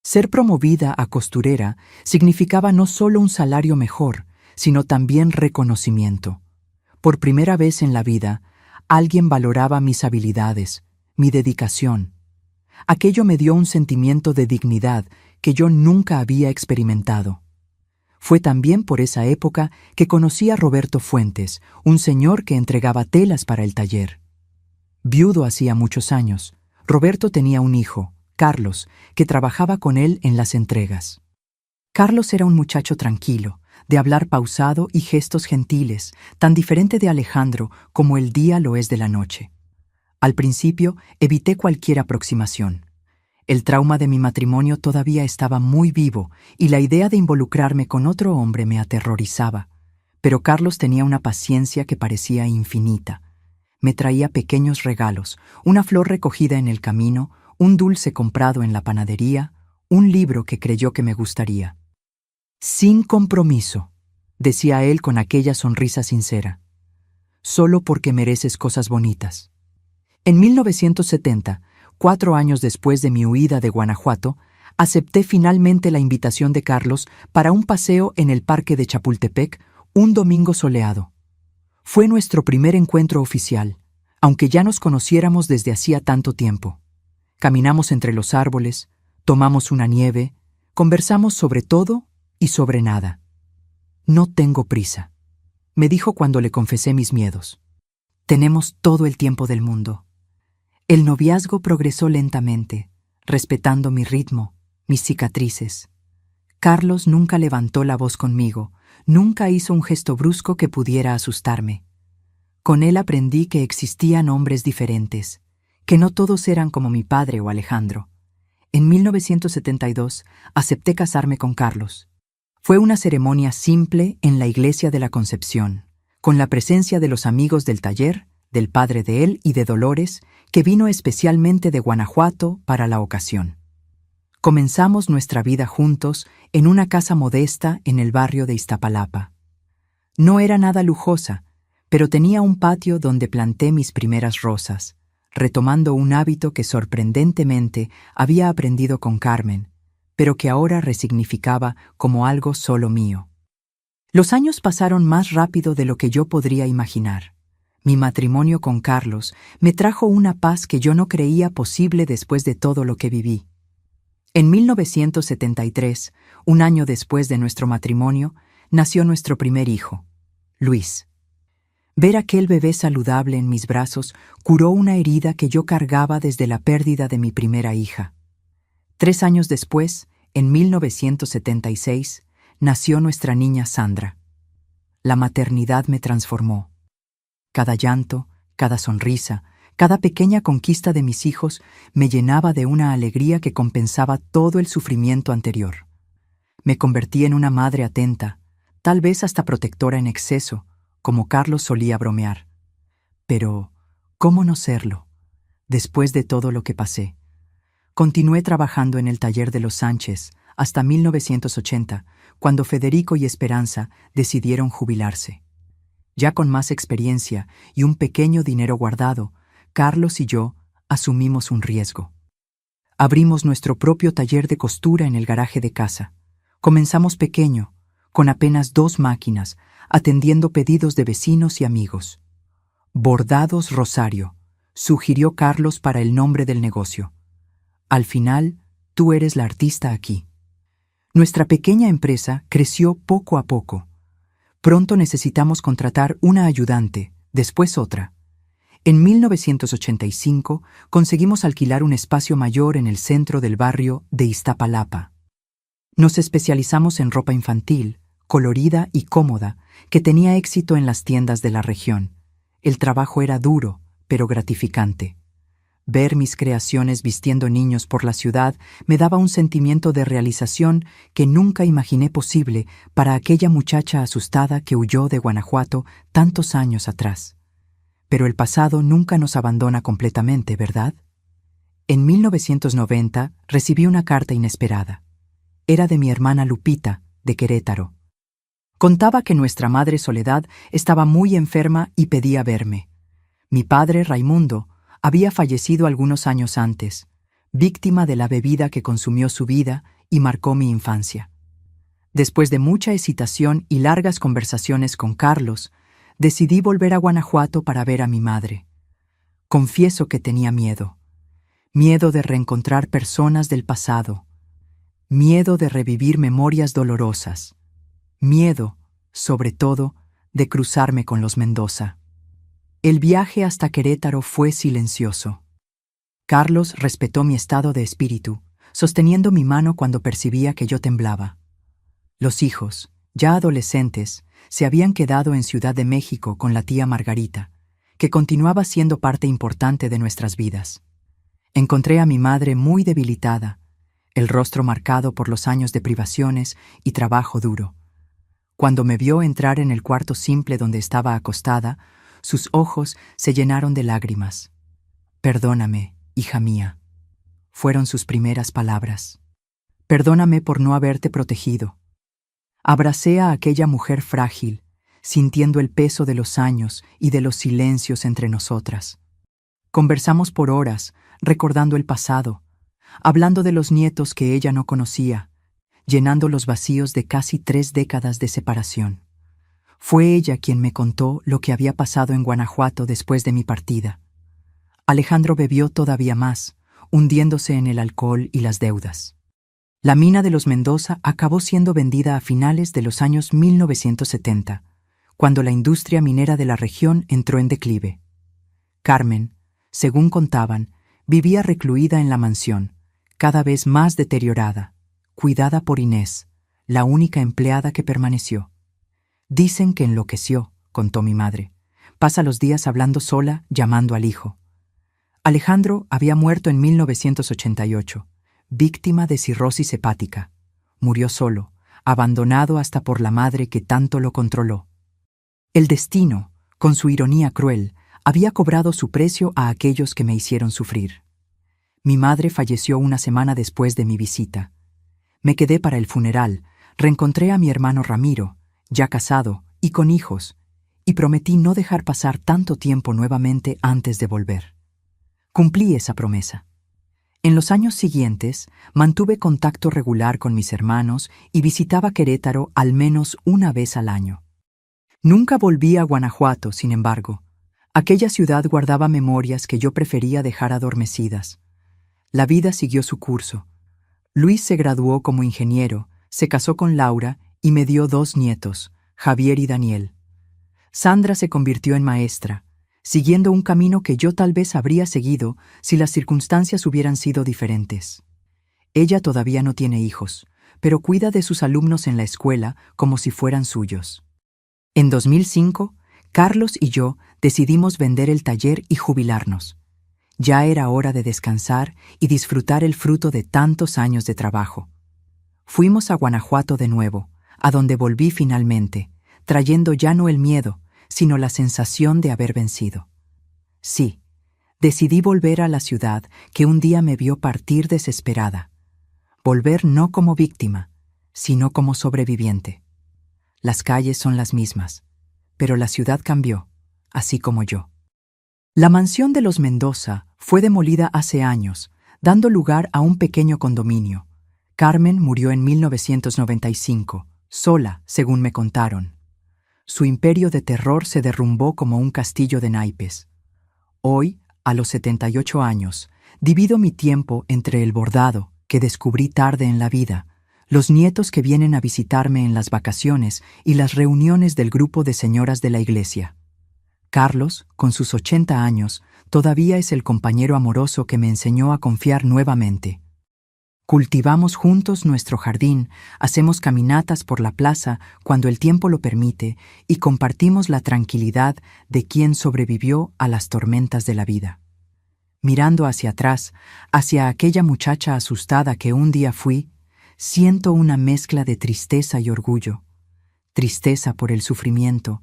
Ser promovida a costurera significaba no solo un salario mejor, sino también reconocimiento. Por primera vez en la vida, alguien valoraba mis habilidades, mi dedicación. Aquello me dio un sentimiento de dignidad que yo nunca había experimentado. Fue también por esa época que conocí a Roberto Fuentes, un señor que entregaba telas para el taller. Viudo hacía muchos años, Roberto tenía un hijo, Carlos, que trabajaba con él en las entregas. Carlos era un muchacho tranquilo, de hablar pausado y gestos gentiles, tan diferente de Alejandro como el día lo es de la noche. Al principio, evité cualquier aproximación. El trauma de mi matrimonio todavía estaba muy vivo y la idea de involucrarme con otro hombre me aterrorizaba. Pero Carlos tenía una paciencia que parecía infinita. me traía pequeños regalos, una flor recogida en el camino, un dulce comprado en la panadería, un libro que creyó que me gustaría. Sin compromiso, decía él con aquella sonrisa sincera. Solo porque mereces cosas bonitas. En 1970, 4 años después de mi huida de Guanajuato, acepté finalmente la invitación de Carlos para un paseo en el parque de Chapultepec un domingo soleado. Fue nuestro primer encuentro oficial, aunque ya nos conociéramos desde hacía tanto tiempo. Caminamos entre los árboles, tomamos una nieve, conversamos sobre todo y sobre nada. No tengo prisa, me dijo cuando le confesé mis miedos. Tenemos todo el tiempo del mundo. El noviazgo progresó lentamente, respetando mi ritmo, mis cicatrices. Carlos nunca levantó la voz conmigo, nunca hizo un gesto brusco que pudiera asustarme. Con él aprendí que existían hombres diferentes, que no todos eran como mi padre o Alejandro. En 1972 acepté casarme con Carlos. Fue una ceremonia simple en la iglesia de la Concepción, con la presencia de los amigos del taller, del padre de él y de Dolores, que vino especialmente de Guanajuato para la ocasión. Comenzamos nuestra vida juntos en una casa modesta en el barrio de Iztapalapa. No era nada lujosa, pero tenía un patio donde planté mis primeras rosas, retomando un hábito que sorprendentemente había aprendido con Carmen, pero que ahora resignificaba como algo solo mío. Los años pasaron más rápido de lo que yo podría imaginar. Mi matrimonio con Carlos me trajo una paz que yo no creía posible después de todo lo que viví. En 1973, un año después de nuestro matrimonio, nació nuestro primer hijo, Luis. Ver aquel bebé saludable en mis brazos curó una herida que yo cargaba desde la pérdida de mi primera hija. 3 años después, en 1976, nació nuestra niña Sandra. La maternidad me transformó. Cada llanto, cada sonrisa, cada pequeña conquista de mis hijos me llenaba de una alegría que compensaba todo el sufrimiento anterior. Me convertí en una madre atenta, tal vez hasta protectora en exceso, como Carlos solía bromear. Pero, ¿cómo no serlo? Después de todo lo que pasé. Continué trabajando en el taller de los Sánchez hasta 1980, cuando Federico y Esperanza decidieron jubilarse. Ya con más experiencia y un pequeño dinero guardado, Carlos y yo asumimos un riesgo. Abrimos nuestro propio taller de costura en el garaje de casa. Comenzamos pequeño, con apenas 2 máquinas, atendiendo pedidos de vecinos y amigos. Bordados Rosario, sugirió Carlos para el nombre del negocio. Al final, tú eres la artista aquí. Nuestra pequeña empresa creció poco a poco. Pronto necesitamos contratar una ayudante, después otra. En 1985 conseguimos alquilar un espacio mayor en el centro del barrio de Iztapalapa. Nos especializamos en ropa infantil, colorida y cómoda, que tenía éxito en las tiendas de la región. El trabajo era duro, pero gratificante. Ver mis creaciones vistiendo niños por la ciudad me daba un sentimiento de realización que nunca imaginé posible para aquella muchacha asustada que huyó de Guanajuato tantos años atrás. Pero el pasado nunca nos abandona completamente, ¿verdad? En 1990 recibí una carta inesperada. Era de mi hermana Lupita, de Querétaro. Contaba que nuestra madre Soledad estaba muy enferma y pedía verme. Mi padre, Raimundo, había fallecido algunos años antes, víctima de la bebida que consumió su vida y marcó mi infancia. Después de mucha hesitación y largas conversaciones con Carlos, decidí volver a Guanajuato para ver a mi madre. Confieso que tenía miedo. Miedo de reencontrar personas del pasado. Miedo de revivir memorias dolorosas. Miedo, sobre todo, de cruzarme con los Mendoza. El viaje hasta Querétaro fue silencioso. Carlos respetó mi estado de espíritu, sosteniendo mi mano cuando percibía que yo temblaba. Los hijos, ya adolescentes, se habían quedado en Ciudad de México con la tía Margarita, que continuaba siendo parte importante de nuestras vidas. Encontré a mi madre muy debilitada, el rostro marcado por los años de privaciones y trabajo duro. Cuando me vio entrar en el cuarto simple donde estaba acostada, sus ojos se llenaron de lágrimas. «Perdóname, hija mía», fueron sus primeras palabras. «Perdóname por no haberte protegido». Abracé a aquella mujer frágil, sintiendo el peso de los años y de los silencios entre nosotras. Conversamos por horas, recordando el pasado, hablando de los nietos que ella no conocía, llenando los vacíos de casi 3 décadas de separación. Fue ella quien me contó lo que había pasado en Guanajuato después de mi partida. Alejandro bebió todavía más, hundiéndose en el alcohol y las deudas. La mina de los Mendoza acabó siendo vendida a finales de los años 1970, cuando la industria minera de la región entró en declive. Carmen, según contaban, vivía recluida en la mansión, cada vez más deteriorada, cuidada por Inés, la única empleada que permaneció. «Dicen que enloqueció», contó mi madre. «Pasa los días hablando sola, llamando al hijo». Alejandro había muerto en 1988, víctima de cirrosis hepática. Murió solo, abandonado hasta por la madre que tanto lo controló. El destino, con su ironía cruel, había cobrado su precio a aquellos que me hicieron sufrir. Mi madre falleció una semana después de mi visita. Me quedé para el funeral, reencontré a mi hermano Ramiro, ya casado y con hijos, y prometí no dejar pasar tanto tiempo nuevamente antes de volver. Cumplí esa promesa. En los años siguientes, mantuve contacto regular con mis hermanos y visitaba Querétaro al menos una vez al año. Nunca volví a Guanajuato, sin embargo. Aquella ciudad guardaba memorias que yo prefería dejar adormecidas. La vida siguió su curso. Luis se graduó como ingeniero, se casó con Laura y me dio 2 nietos, Javier y Daniel. Sandra se convirtió en maestra, siguiendo un camino que yo tal vez habría seguido si las circunstancias hubieran sido diferentes. Ella todavía no tiene hijos, pero cuida de sus alumnos en la escuela como si fueran suyos. En 2005, Carlos y yo decidimos vender el taller y jubilarnos. Ya era hora de descansar y disfrutar el fruto de tantos años de trabajo. Fuimos a Guanajuato de nuevo, a donde volví finalmente, trayendo ya no el miedo, sino la sensación de haber vencido. Sí, decidí volver a la ciudad que un día me vio partir desesperada. Volver no como víctima, sino como sobreviviente. Las calles son las mismas, pero la ciudad cambió, así como yo. La mansión de los Mendoza fue demolida hace años, dando lugar a un pequeño condominio. Carmen murió en 1995, sola, según me contaron. Su imperio de terror se derrumbó como un castillo de naipes. Hoy, a los 78 años, divido mi tiempo entre el bordado, que descubrí tarde en la vida, los nietos que vienen a visitarme en las vacaciones y las reuniones del grupo de señoras de la iglesia. Carlos, con sus 80 años, todavía es el compañero amoroso que me enseñó a confiar nuevamente. Cultivamos juntos nuestro jardín, hacemos caminatas por la plaza cuando el tiempo lo permite y compartimos la tranquilidad de quien sobrevivió a las tormentas de la vida. Mirando hacia atrás, hacia aquella muchacha asustada que un día fui, siento una mezcla de tristeza y orgullo. Tristeza por el sufrimiento,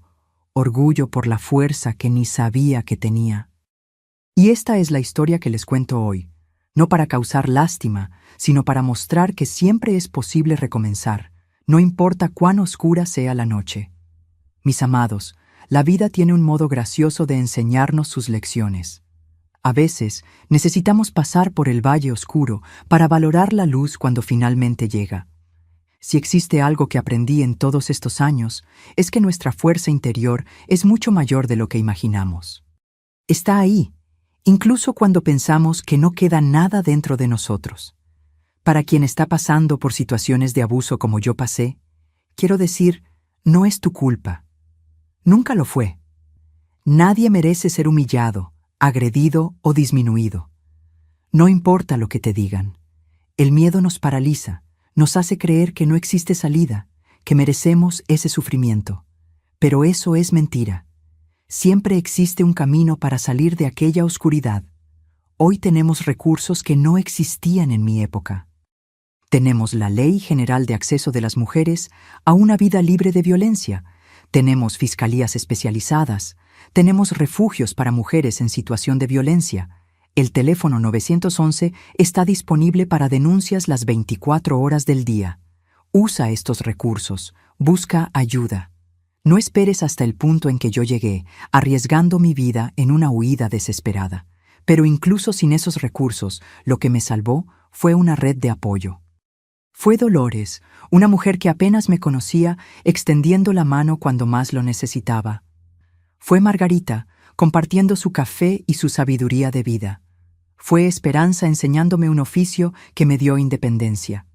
orgullo por la fuerza que ni sabía que tenía. Y esta es la historia que les cuento hoy, no para causar lástima, sino para mostrar que siempre es posible recomenzar, no importa cuán oscura sea la noche. Mis amados, la vida tiene un modo gracioso de enseñarnos sus lecciones. A veces necesitamos pasar por el valle oscuro para valorar la luz cuando finalmente llega. Si existe algo que aprendí en todos estos años, es que nuestra fuerza interior es mucho mayor de lo que imaginamos. Está ahí, incluso cuando pensamos que no queda nada dentro de nosotros. Para quien está pasando por situaciones de abuso como yo pasé, quiero decir, no es tu culpa. Nunca lo fue. Nadie merece ser humillado, agredido o disminuido. No importa lo que te digan. El miedo nos paraliza, nos hace creer que no existe salida, que merecemos ese sufrimiento. Pero eso es mentira. Siempre existe un camino para salir de aquella oscuridad. Hoy tenemos recursos que no existían en mi época. Tenemos la Ley General de Acceso de las Mujeres a una vida libre de violencia. tenemos fiscalías especializadas, tenemos refugios para mujeres en situación de violencia. El teléfono 911 está disponible para denuncias las 24 horas del día. Usa estos recursos, busca ayuda. No esperes hasta el punto en que yo llegué, arriesgando mi vida en una huida desesperada. Pero incluso sin esos recursos, lo que me salvó fue una red de apoyo. Fue Dolores, una mujer que apenas me conocía, extendiendo la mano cuando más lo necesitaba. Fue Margarita, compartiendo su café y su sabiduría de vida. Fue Esperanza enseñándome un oficio que me dio independencia.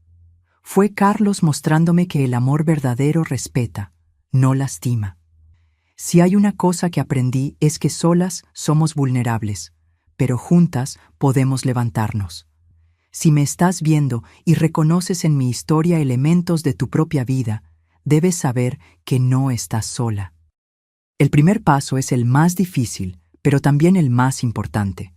Fue Carlos mostrándome que el amor verdadero respeta, no lastima. Si hay una cosa que aprendí es que solas somos vulnerables, pero juntas podemos levantarnos. Si me estás viendo y reconoces en mi historia elementos de tu propia vida, debes saber que no estás sola. El primer paso es el más difícil, pero también el más importante.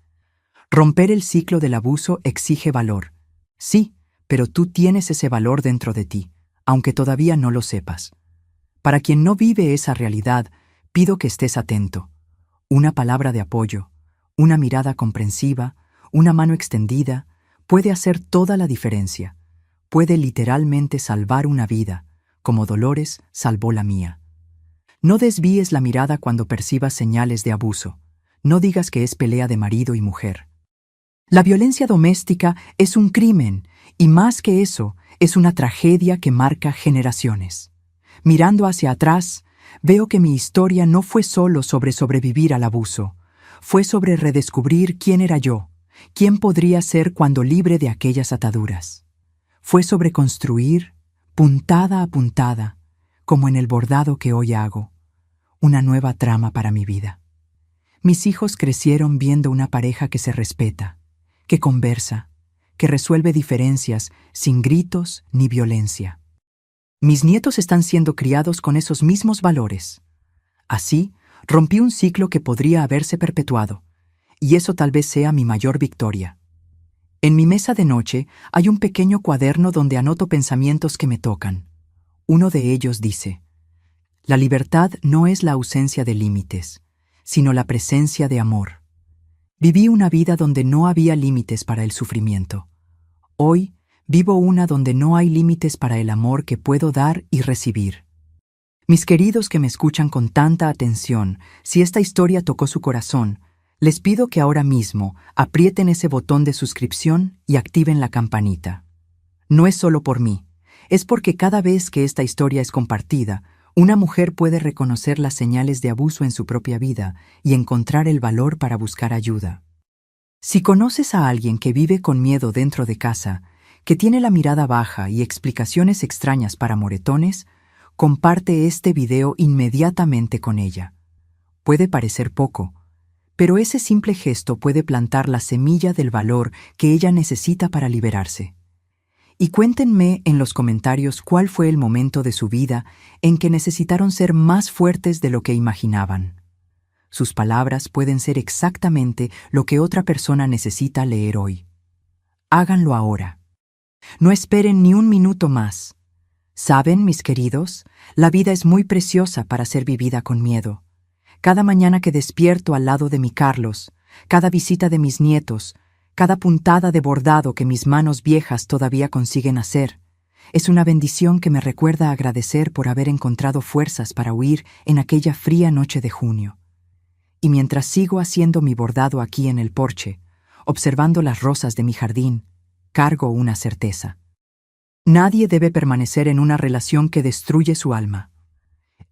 Romper el ciclo del abuso exige valor. Sí, pero tú tienes ese valor dentro de ti, aunque todavía no lo sepas. Para quien no vive esa realidad, pido que estés atento. Una palabra de apoyo, una mirada comprensiva, una mano extendida, puede hacer toda la diferencia. Puede literalmente salvar una vida, como Dolores salvó la mía. No desvíes la mirada cuando percibas señales de abuso. No digas que es pelea de marido y mujer. La violencia doméstica es un crimen, y más que eso, es una tragedia que marca generaciones. Mirando hacia atrás, veo que mi historia no fue solo sobre sobrevivir al abuso, fue sobre redescubrir quién era yo, quién podría ser cuando libre de aquellas ataduras. Fue sobre construir, puntada a puntada, como en el bordado que hoy hago, una nueva trama para mi vida. Mis hijos crecieron viendo una pareja que se respeta, que conversa, que resuelve diferencias sin gritos ni violencia. Mis nietos están siendo criados con esos mismos valores. Así, rompí un ciclo que podría haberse perpetuado, y eso tal vez sea mi mayor victoria. En mi mesa de noche hay un pequeño cuaderno donde anoto pensamientos que me tocan. Uno de ellos dice: la libertad no es la ausencia de límites, sino la presencia de amor. Viví una vida donde no había límites para el sufrimiento. Hoy vivo una donde no hay límites para el amor que puedo dar y recibir. Mis queridos que me escuchan con tanta atención, si esta historia tocó su corazón, les pido que ahora mismo aprieten ese botón de suscripción y activen la campanita. No es solo por mí, es porque cada vez que esta historia es compartida, una mujer puede reconocer las señales de abuso en su propia vida y encontrar el valor para buscar ayuda. Si conoces a alguien que vive con miedo dentro de casa, que tiene la mirada baja y explicaciones extrañas para moretones, comparte este video inmediatamente con ella. Puede parecer poco, pero ese simple gesto puede plantar la semilla del valor que ella necesita para liberarse. Y cuéntenme en los comentarios cuál fue el momento de su vida en que necesitaron ser más fuertes de lo que imaginaban. Sus palabras pueden ser exactamente lo que otra persona necesita leer hoy. Háganlo ahora. No esperen ni un minuto más. ¿Saben, mis queridos? La vida es muy preciosa para ser vivida con miedo. Cada mañana que despierto al lado de mi Carlos, cada visita de mis nietos, cada puntada de bordado que mis manos viejas todavía consiguen hacer, es una bendición que me recuerda agradecer por haber encontrado fuerzas para huir en aquella fría noche de junio. Y mientras sigo haciendo mi bordado aquí en el porche, observando las rosas de mi jardín, cargo una certeza. Nadie debe permanecer en una relación que destruye su alma.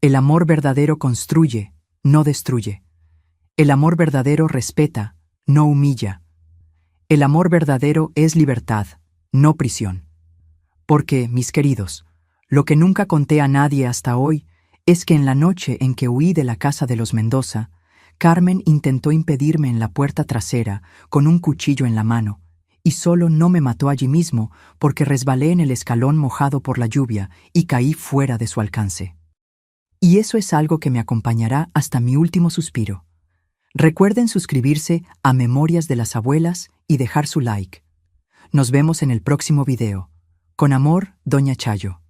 El amor verdadero construye, no destruye. El amor verdadero respeta, no humilla. El amor verdadero es libertad, no prisión. Porque, mis queridos, lo que nunca conté a nadie hasta hoy es que en la noche en que huí de la casa de los Mendoza, Carmen intentó impedirme en la puerta trasera con un cuchillo en la mano, y solo no me mató allí mismo porque resbalé en el escalón mojado por la lluvia y caí fuera de su alcance. Y eso es algo que me acompañará hasta mi último suspiro. Recuerden suscribirse a Memorias de las Abuelas y dejar su like. Nos vemos en el próximo video. Con amor, Doña Chayo.